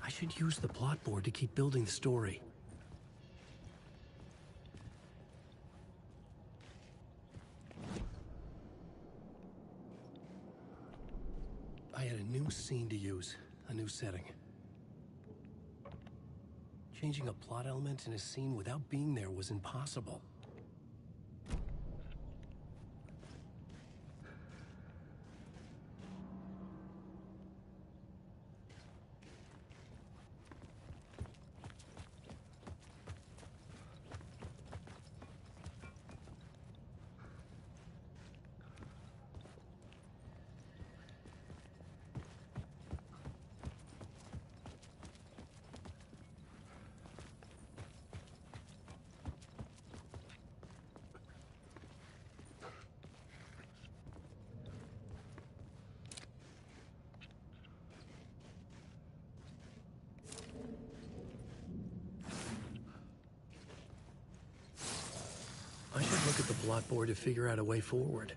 I should use the plot board to keep building the story. I had a new scene to use, a new setting. Changing a plot element in a scene without being there was impossible. I should look at the plot board to figure out a way forward.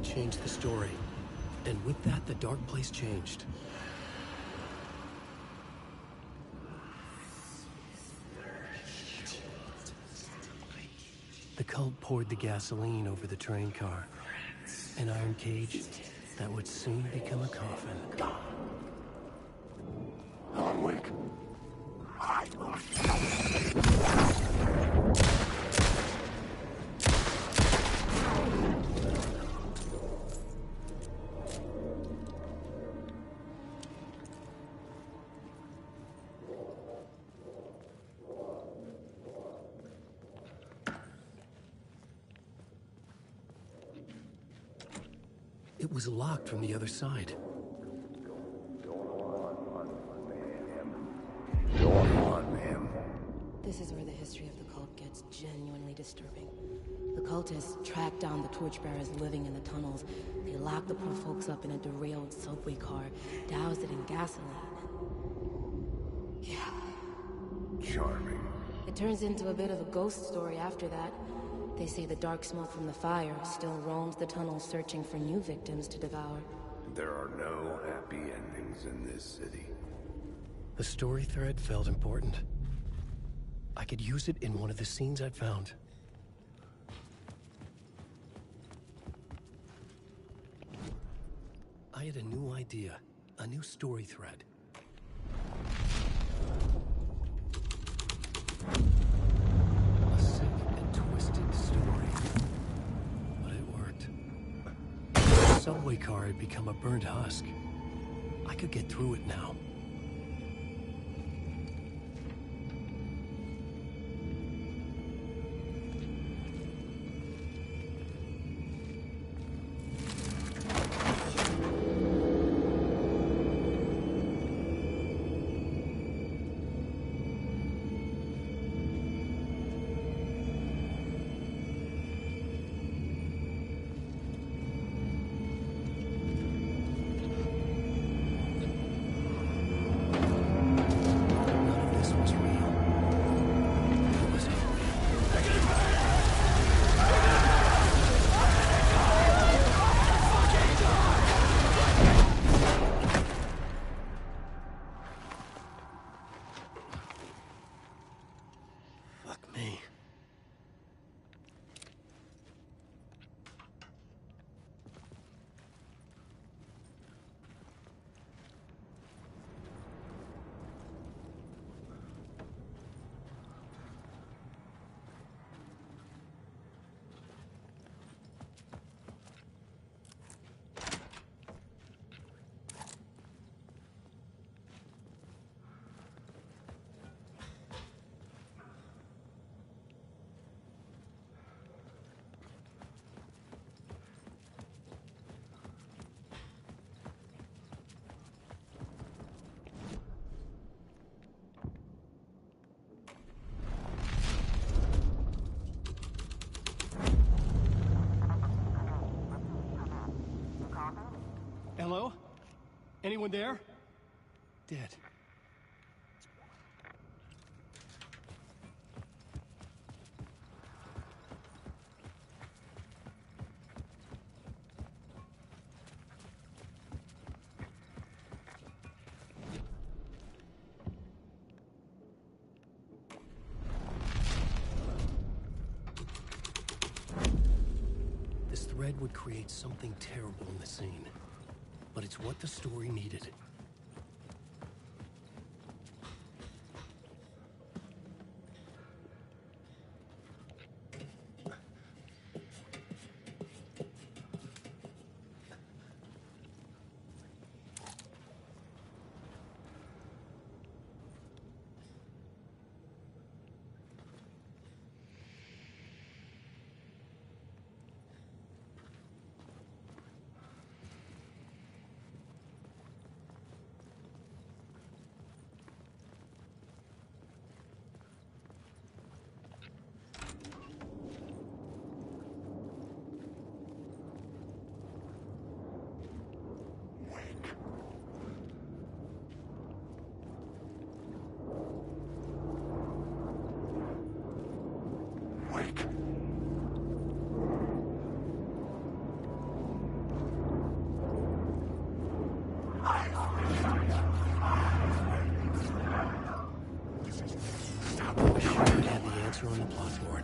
Changed the story. And with that, the dark place changed. The cult poured the gasoline over the train car. An iron cage that would soon become a coffin. Alan Wake. It was locked from the other side. Go on, ma'am. This is where the history of the cult gets genuinely disturbing. The cultists tracked down the torchbearers living in the tunnels. They locked the poor folks up in a derailed subway car, doused it in gasoline. Yeah. Charming. It turns into a bit of a ghost story after that. They say the dark smoke from the fire still roams the tunnels searching for new victims to devour. There are no happy endings in this city. The story thread felt important. I could use it in one of the scenes I'd found. I had a new idea, a new story thread. A sick and twisted story. But it worked. The subway car had become a burnt husk. I could get through it now. Anyone there? Dead. This thread would create something terrible in the scene, but it's what the story needed. On the plot board.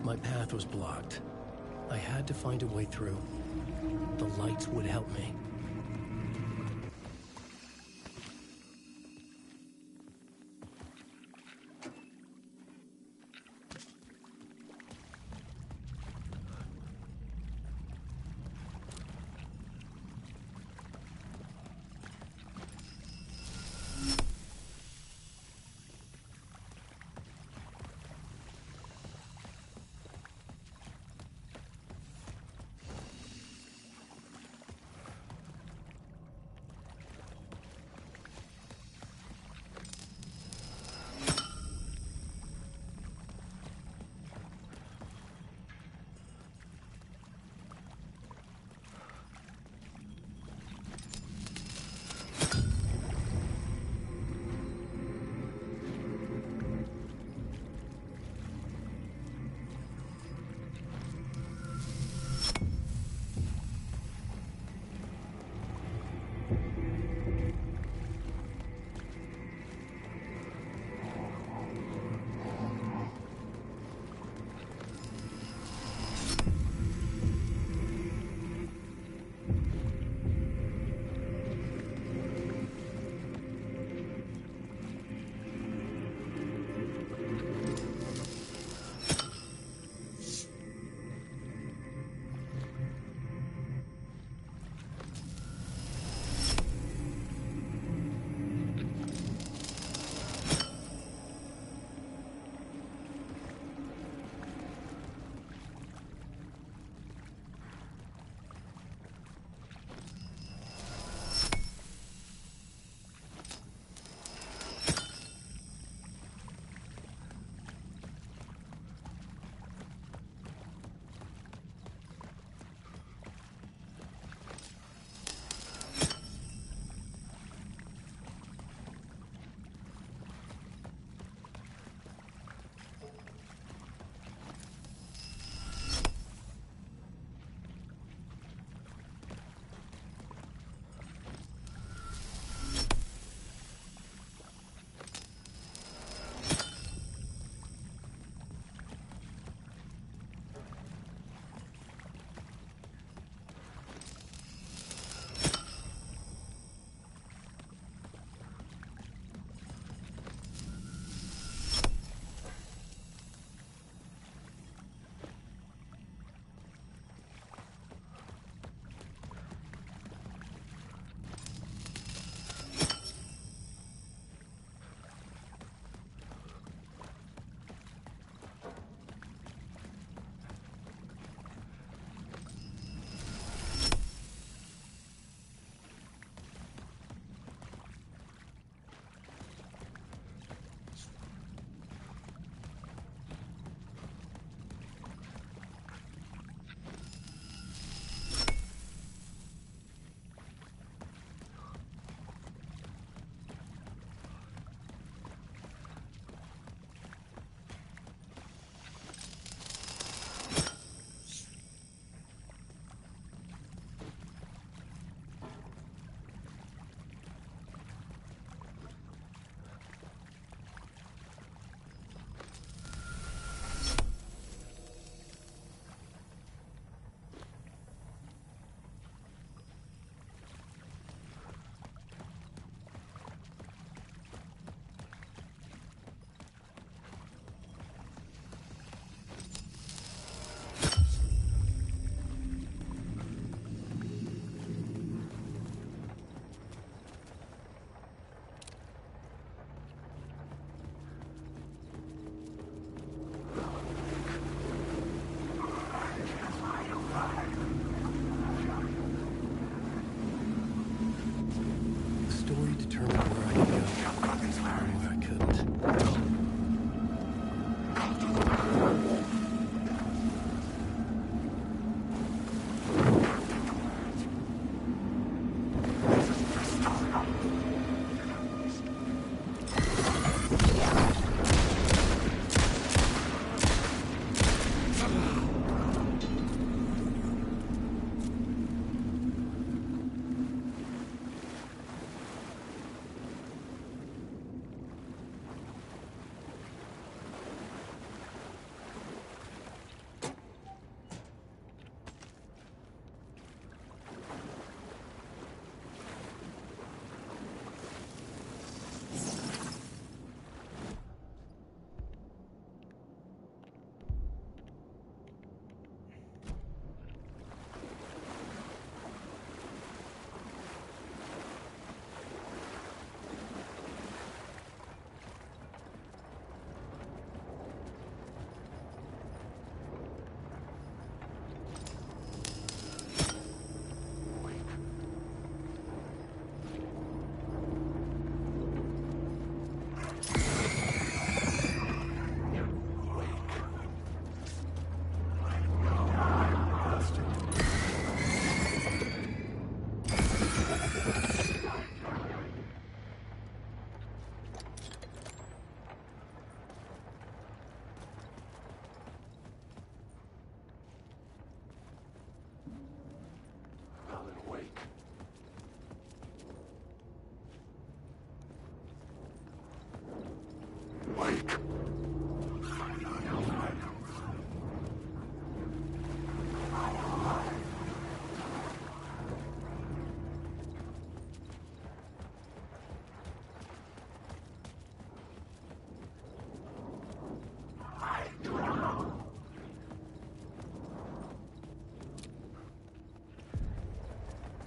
My path was blocked. I had to find a way through. The lights would help me.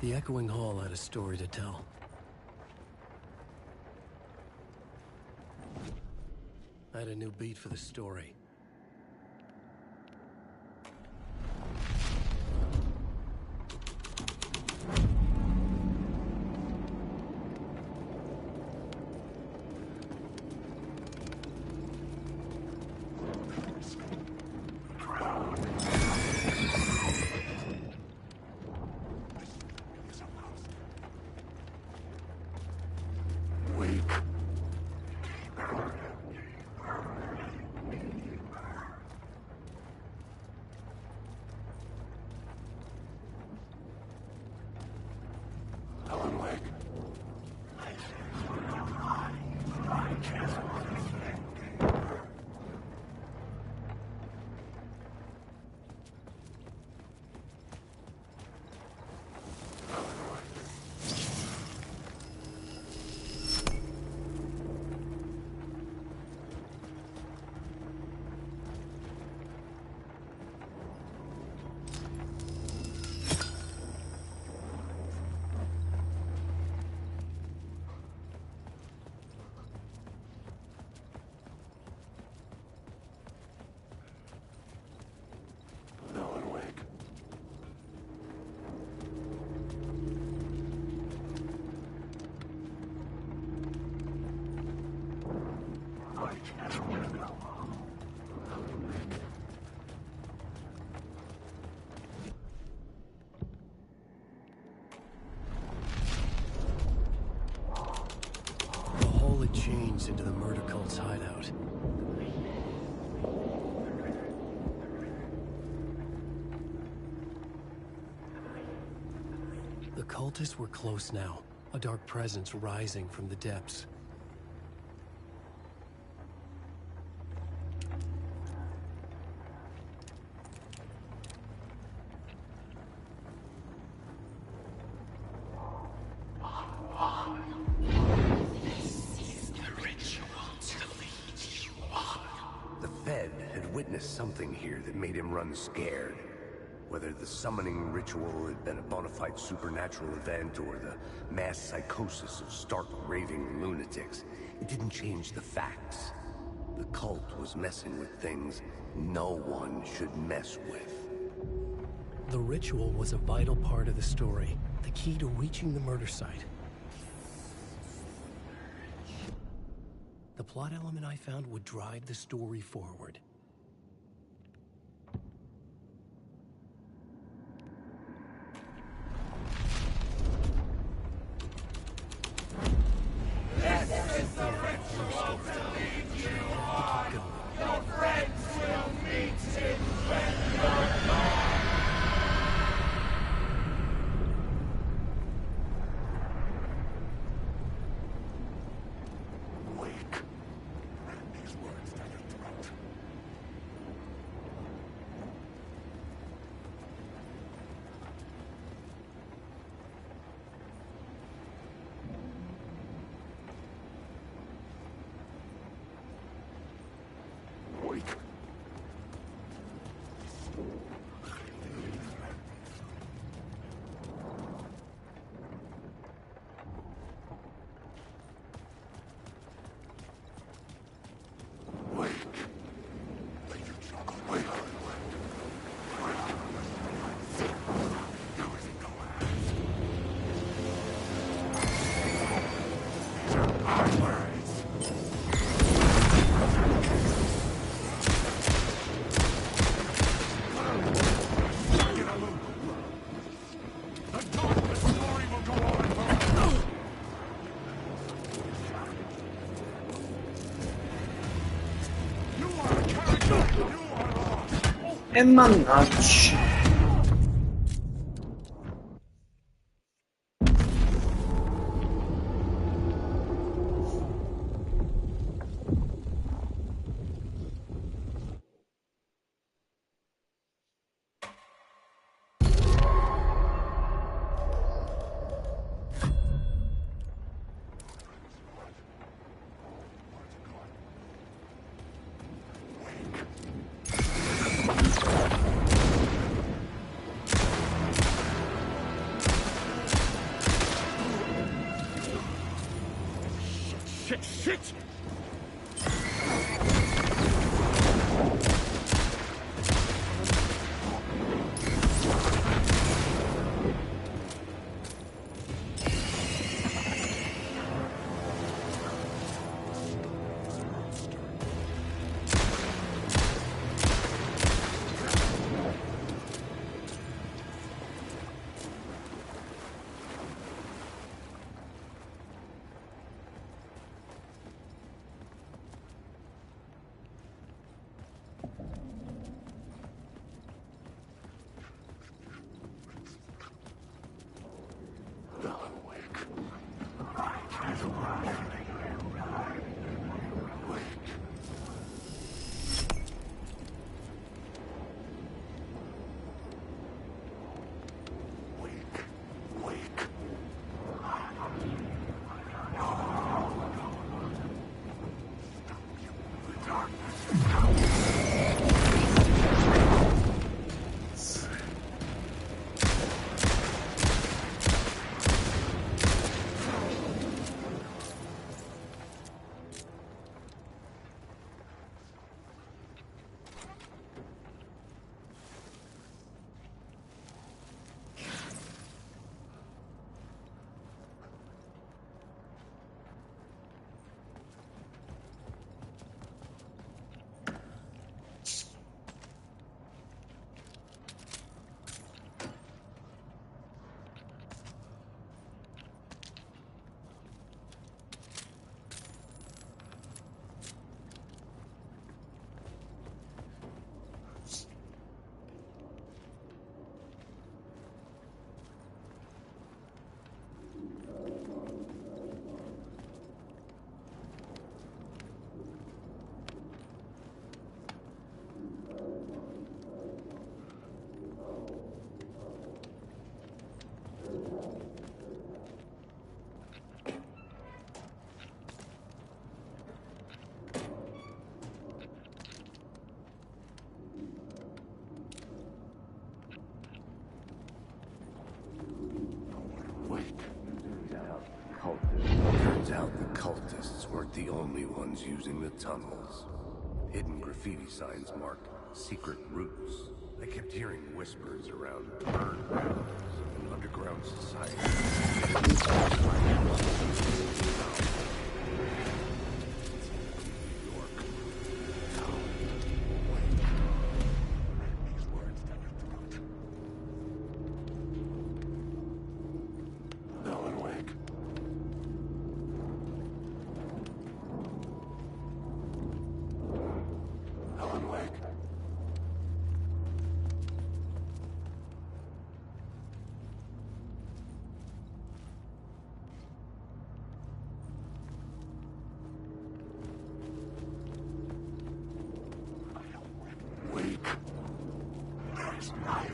The echoing hall had a story to tell. I had a new beat for the story. Changed into the murder cult's hideout. The cultists were close now, a dark presence rising from the depths. Something here that made him run scared. Whether the summoning ritual had been a bona fide supernatural event or the mass psychosis of stark raving lunatics, it didn't change the facts. The cult was messing with things no one should mess with. The ritual was a vital part of the story, the key to reaching the murder site. The plot element I found would drive the story forward. E mannaggia. the only ones using the tunnels. Hidden graffiti signs marked secret routes. I kept hearing whispers around bird barrels and underground Alan Wake. Alan Wake. Wake. There's life.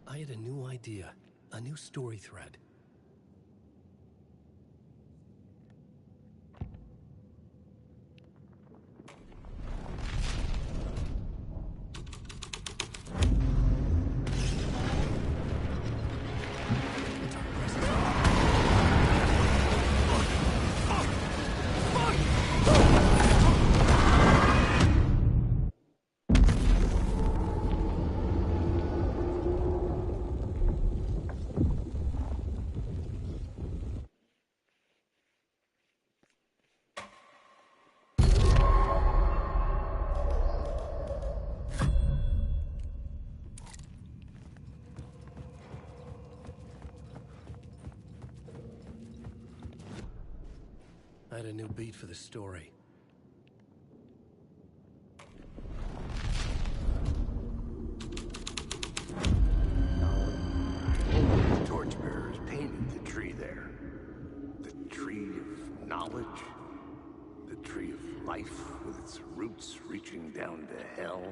I had a new idea, a new story thread. I had a new beat for the story. The torchbearers painted the tree there. The tree of knowledge. The tree of life with its roots reaching down to hell.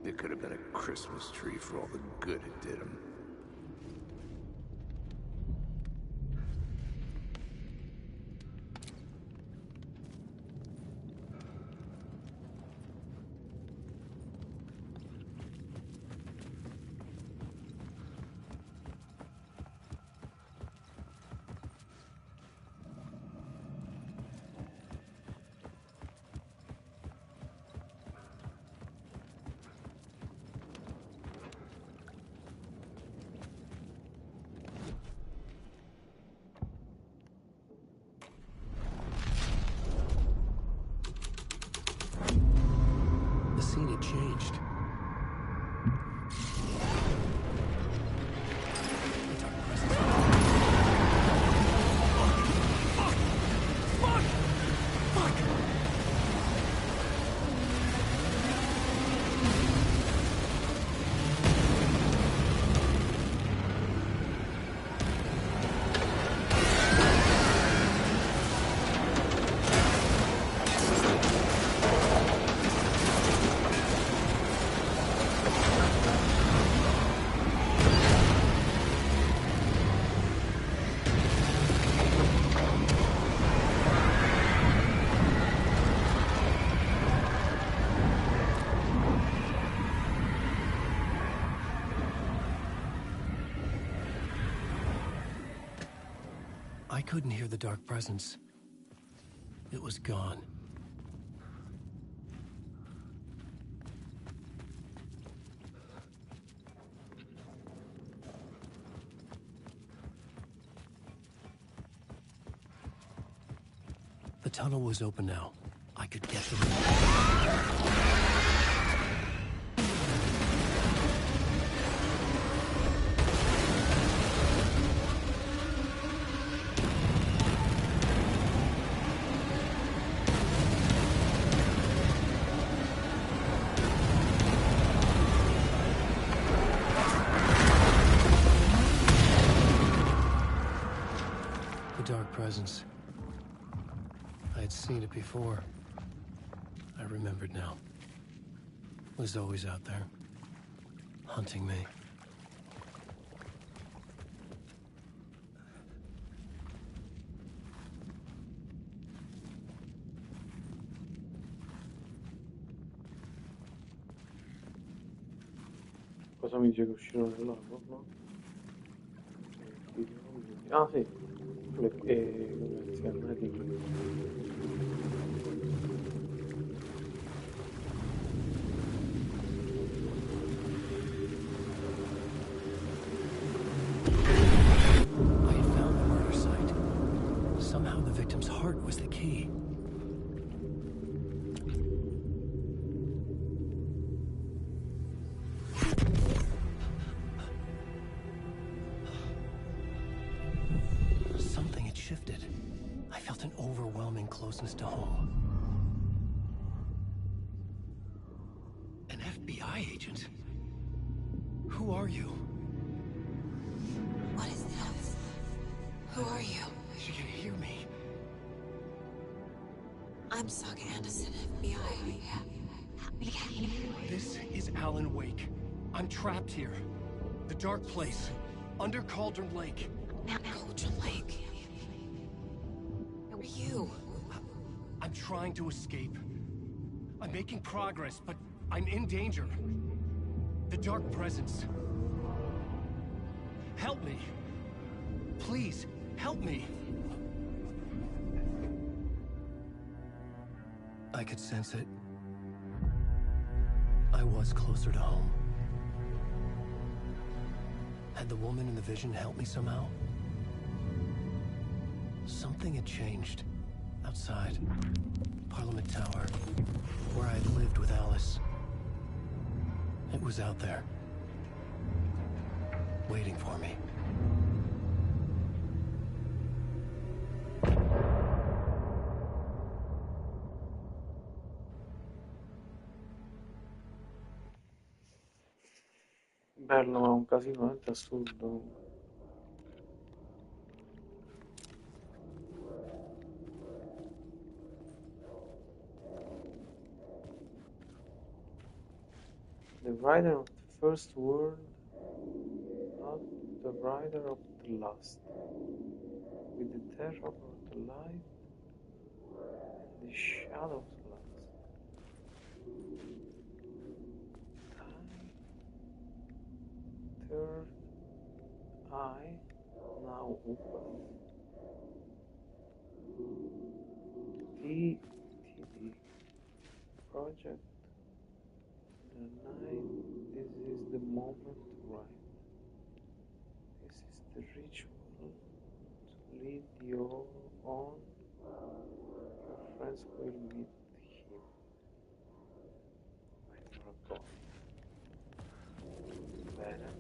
It could have been a Christmas tree for all the good it did him. I couldn't hear the dark presence. It was gone. The tunnel was open now. I could get through it. The dark presence. I had seen it before. I remembered now. It was always out there, hunting me. Cosa mi dice che uscirono dall'albo, no? Ah sì, come si chiama? Somehow the victim's heart was the key. Something had shifted. I felt an overwhelming closeness to home. An FBI agent? Who are you? What is this? Who are you? She can hear me. I'm Saga Anderson, FBI. This is Alan Wake. I'm trapped here. The dark place. Under Cauldron Lake. Cauldron Lake? Who are you? I'm trying to escape. I'm making progress, but I'm in danger. The dark presence. Help me. Please, help me. I could sense it. I was closer to home. Had the woman in the vision helped me somehow? Something had changed. Outside. Parliament Tower. Where I had lived with Alice. It was out there. Waiting for me. Bello, ma un casino veramente assurdo. The rider of the first world, not the rider of the last. With the terror of the light and the shadows last. Third eye now open. TTD project. The night. This is the moment, right? This is the ritual to lead you on. Your friends will meet him. Wait for a call. Bene.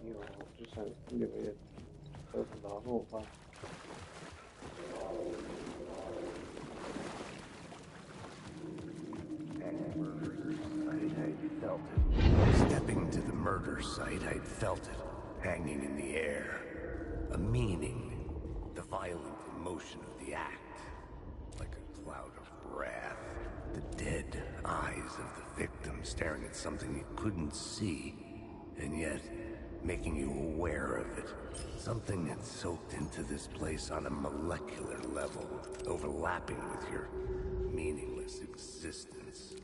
Io giustamente devo vedere cosa la roba. Stepping to the murder site, I'd felt it, hanging in the air. A meaning, the violent emotion of the act. Like a cloud of wrath. The dead eyes of the victim staring at something you couldn't see, and yet making you aware of it. Something had soaked into this place on a molecular level, overlapping with your meaningless existence.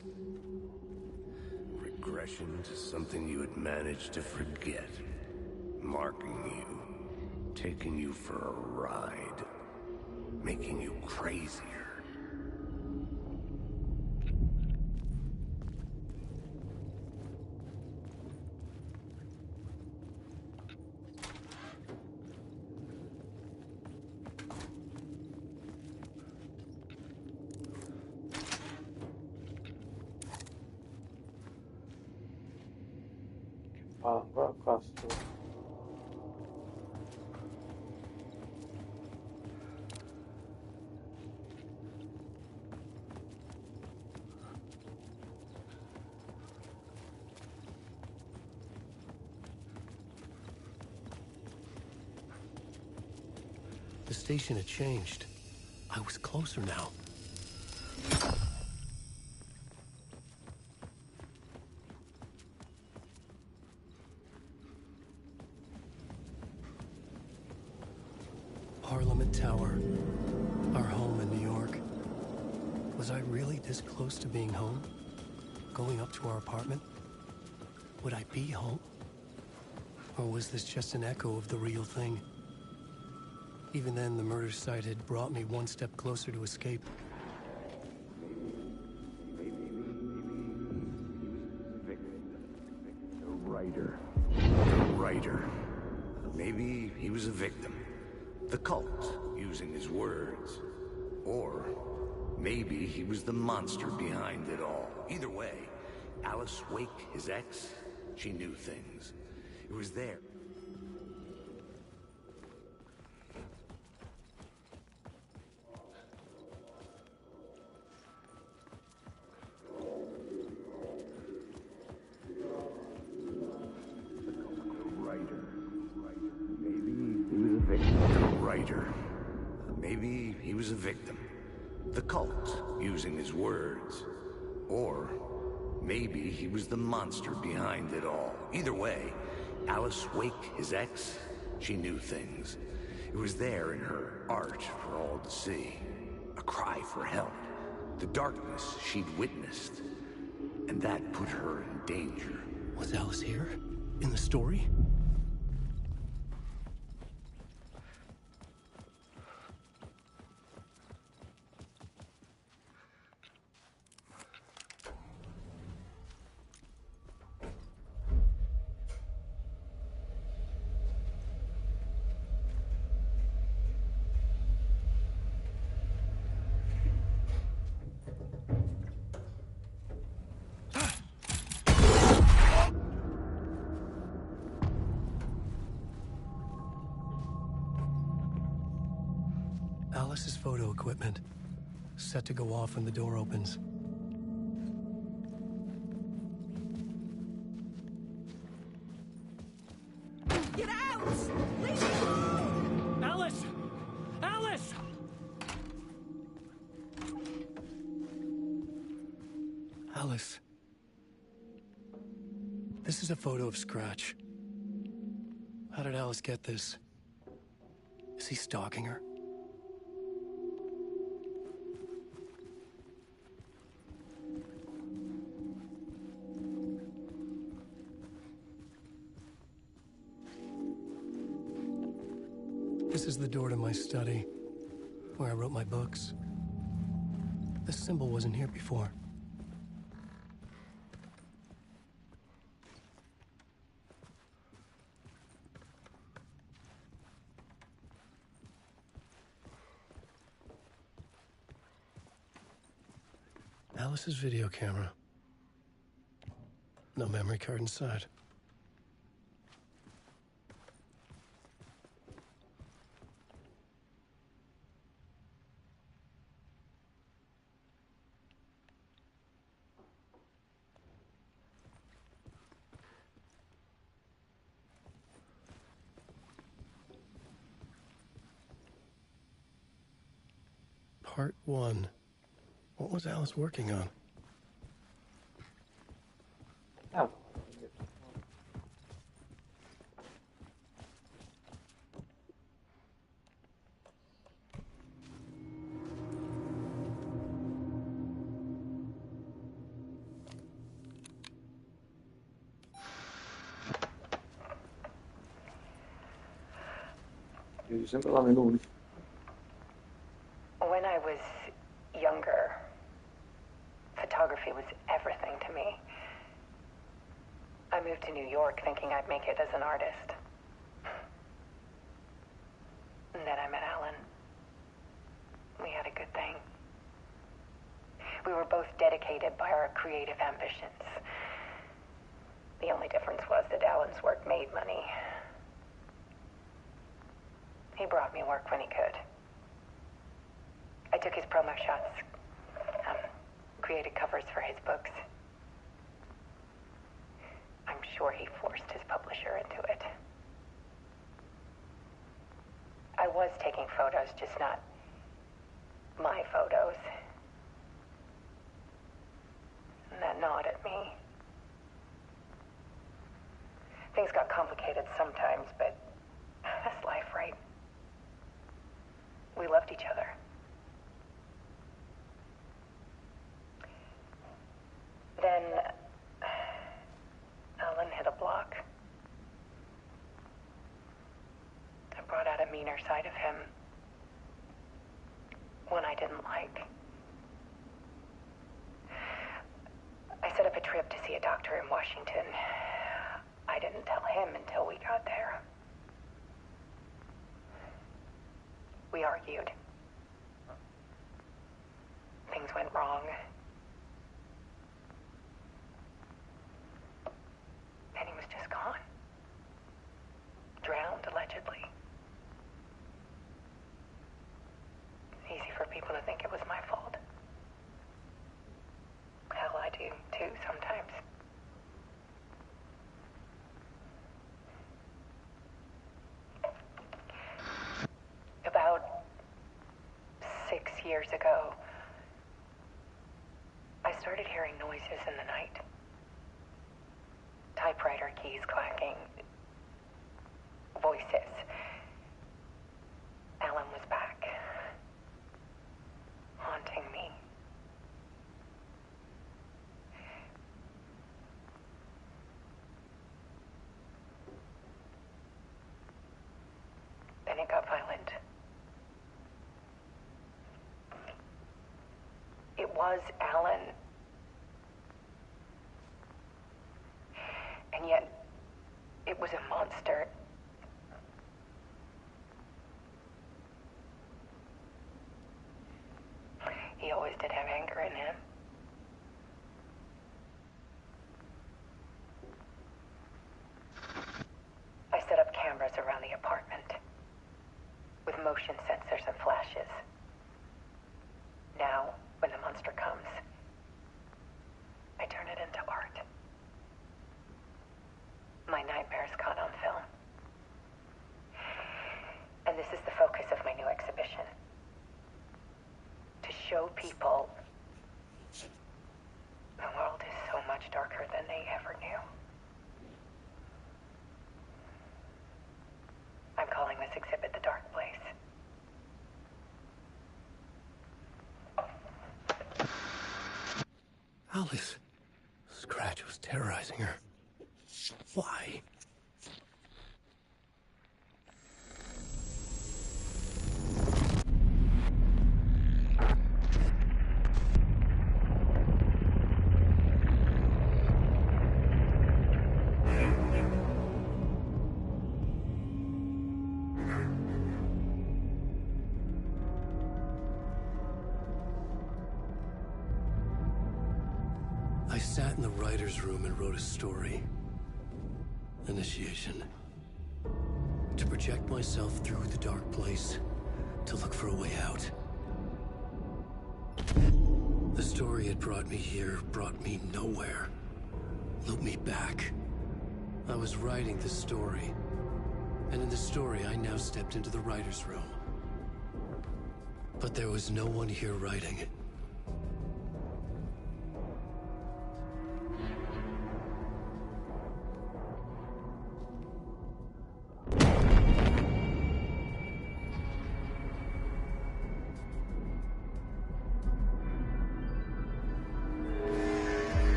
Regret regression to something you had managed to forget. Marking you. Taking you for a ride. Making you crazier. Broadcaster. The station had changed. I was closer now. Parliament Tower. Our home in New York. Was I really this close to being home? Going up to our apartment? Would I be home? Or was this just an echo of the real thing? Even then, the murder site had brought me one step closer to escape. The writer. Maybe he was a victim. The cult, using his words. Or maybe he was the monster behind it all. Either way, Alice Wake, his ex, she knew things. It was there. Maybe he was a victim. The cult, using his words. Or maybe he was the monster behind it all. Either way, Alice Wake, his ex, she knew things. It was there in her art for all to see. A cry for help. The darkness she'd witnessed. And that put her in danger. Was Alice here? In the story? Alice's photo equipment, set to go off when the door opens. Get out! Leave me alone! Alice! Alice! Alice. This is a photo of Scratch. How did Alice get this? Is he stalking her? This is the door to my study, where I wrote my books. This symbol wasn't here before. Alice's video camera. No memory card inside. Part 1. What was Alice working on? Oh. Vedi sempre la Meloni. When I was younger, photography was everything to me. I moved to New York thinking I'd make it as an artist. And then I met Alan. We had a good thing. We were both dedicated by our creative ambitions. The only difference was that Alan's work made money. He brought me work when he could. I took his promo shots, created covers for his books. I'm sure he forced his publisher into it. I was taking photos, just not my photos. And that gnawed at me. Things got complicated sometimes, but that's life, right? We loved each other. Then Alan hit a block. I brought out a meaner side of him. One I didn't like. I set up a trip to see a doctor in Washington. I didn't tell him until we got there. We argued. Things went wrong. And he was just gone. Drowned, allegedly. It's easy for people to think it was my fault. Hell, I do, too, sometimes. About 6 years ago, I started hearing noises in the night. Typewriter keys clacking. Voices. Alan was back. Haunting me. Then it got violent. It was Alan. And yet, it was a monster. He always did have anger in him. I set up cameras around the apartment with motion sensors and flashes. Now, when the monster comes, I turn it into art. My nightmares caught on film. And this is the focus of my new exhibition. To show people the world is so much darker than they ever knew. I'm calling this exhibit The Dark Place. Alice. Scratch was terrorizing her. Why? I sat in the writer's room and wrote a story. Initiation. To project myself through the dark place, to look for a way out. The story had brought me here, brought me nowhere. Looped me back. I was writing the story. And in the story, I now stepped into the writer's room. But there was no one here writing it.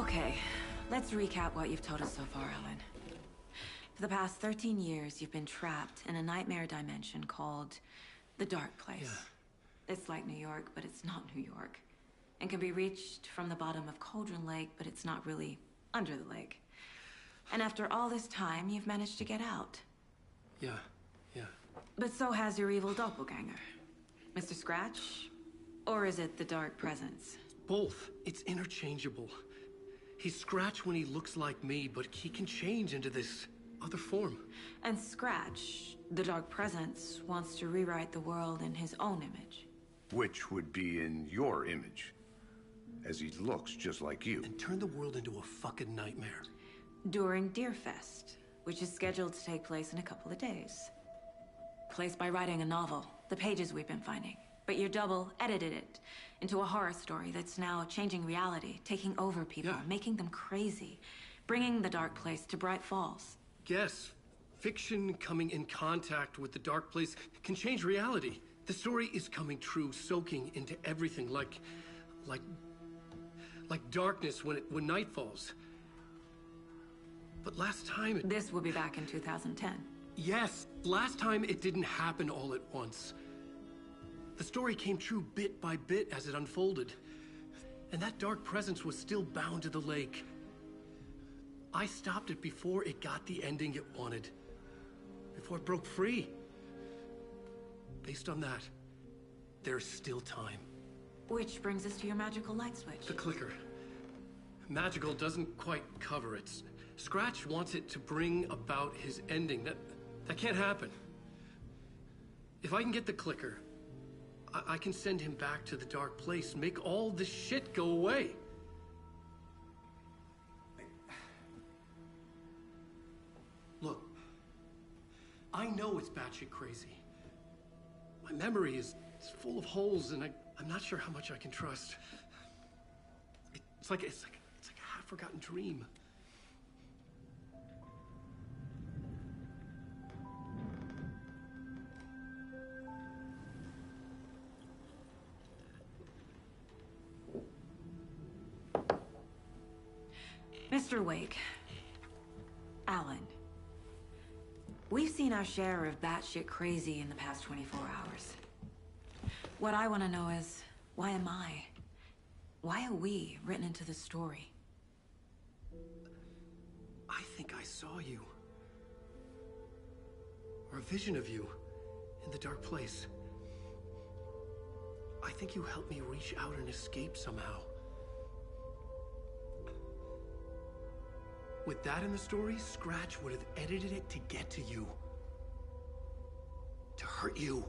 Okay, let's recap what you've told us so far, Alan. For the past 13 years, you've been trapped in a nightmare dimension called the Dark Place. Yeah. It's like New York, but it's not New York. And can be reached from the bottom of Cauldron Lake, but it's not really under the lake. And after all this time, you've managed to get out. Yeah. But so has your evil doppelganger. Mr. Scratch? Or is it the Dark Presence? Both. It's interchangeable. He's Scratch when he looks like me, but he can change into this other form. And Scratch, the Dark Presence, wants to rewrite the world in his own image. Which would be in your image, as he looks just like you. And turn the world into a fucking nightmare. During Deerfest, which is scheduled to take place in a couple of days. Placed by writing a novel, the pages we've been finding. But your double edited it into a horror story that's now changing reality, taking over people, making them crazy, bringing the Dark Place to Bright Falls. Yes, fiction coming in contact with the Dark Place can change reality. The story is coming true, soaking into everything like darkness when night falls. But last time This will be back in 2010. Yes, last time it didn't happen all at once. The story came true bit by bit as it unfolded. And that dark presence was still bound to the lake. I stopped it before it got the ending it wanted. Before it broke free. Based on that, there's still time. Which brings us to your magical light switch. The clicker. Magical doesn't quite cover it. Scratch wants it to bring about his ending. That can't happen. If I can get the clicker, I can send him back to the Dark Place, make all this shit go away. Look, I know it's batshit crazy. My memory is full of holes, and I'm not sure how much I can trust. It's like a half-forgotten dream. Mr. Wake, Alan, we've seen our share of batshit crazy in the past 24 hours. What I want to know is, why am I? Why are we written into the story? I think I saw you. Or a vision of you in the Dark Place. I think you helped me reach out and escape somehow. With that in the story, Scratch would have edited it to get to you. To hurt you.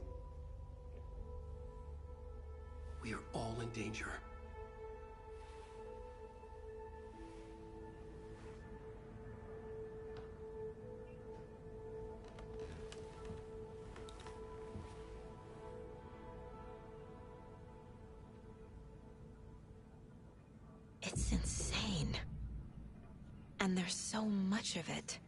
We are all in danger. It's insane. And there's so much of it.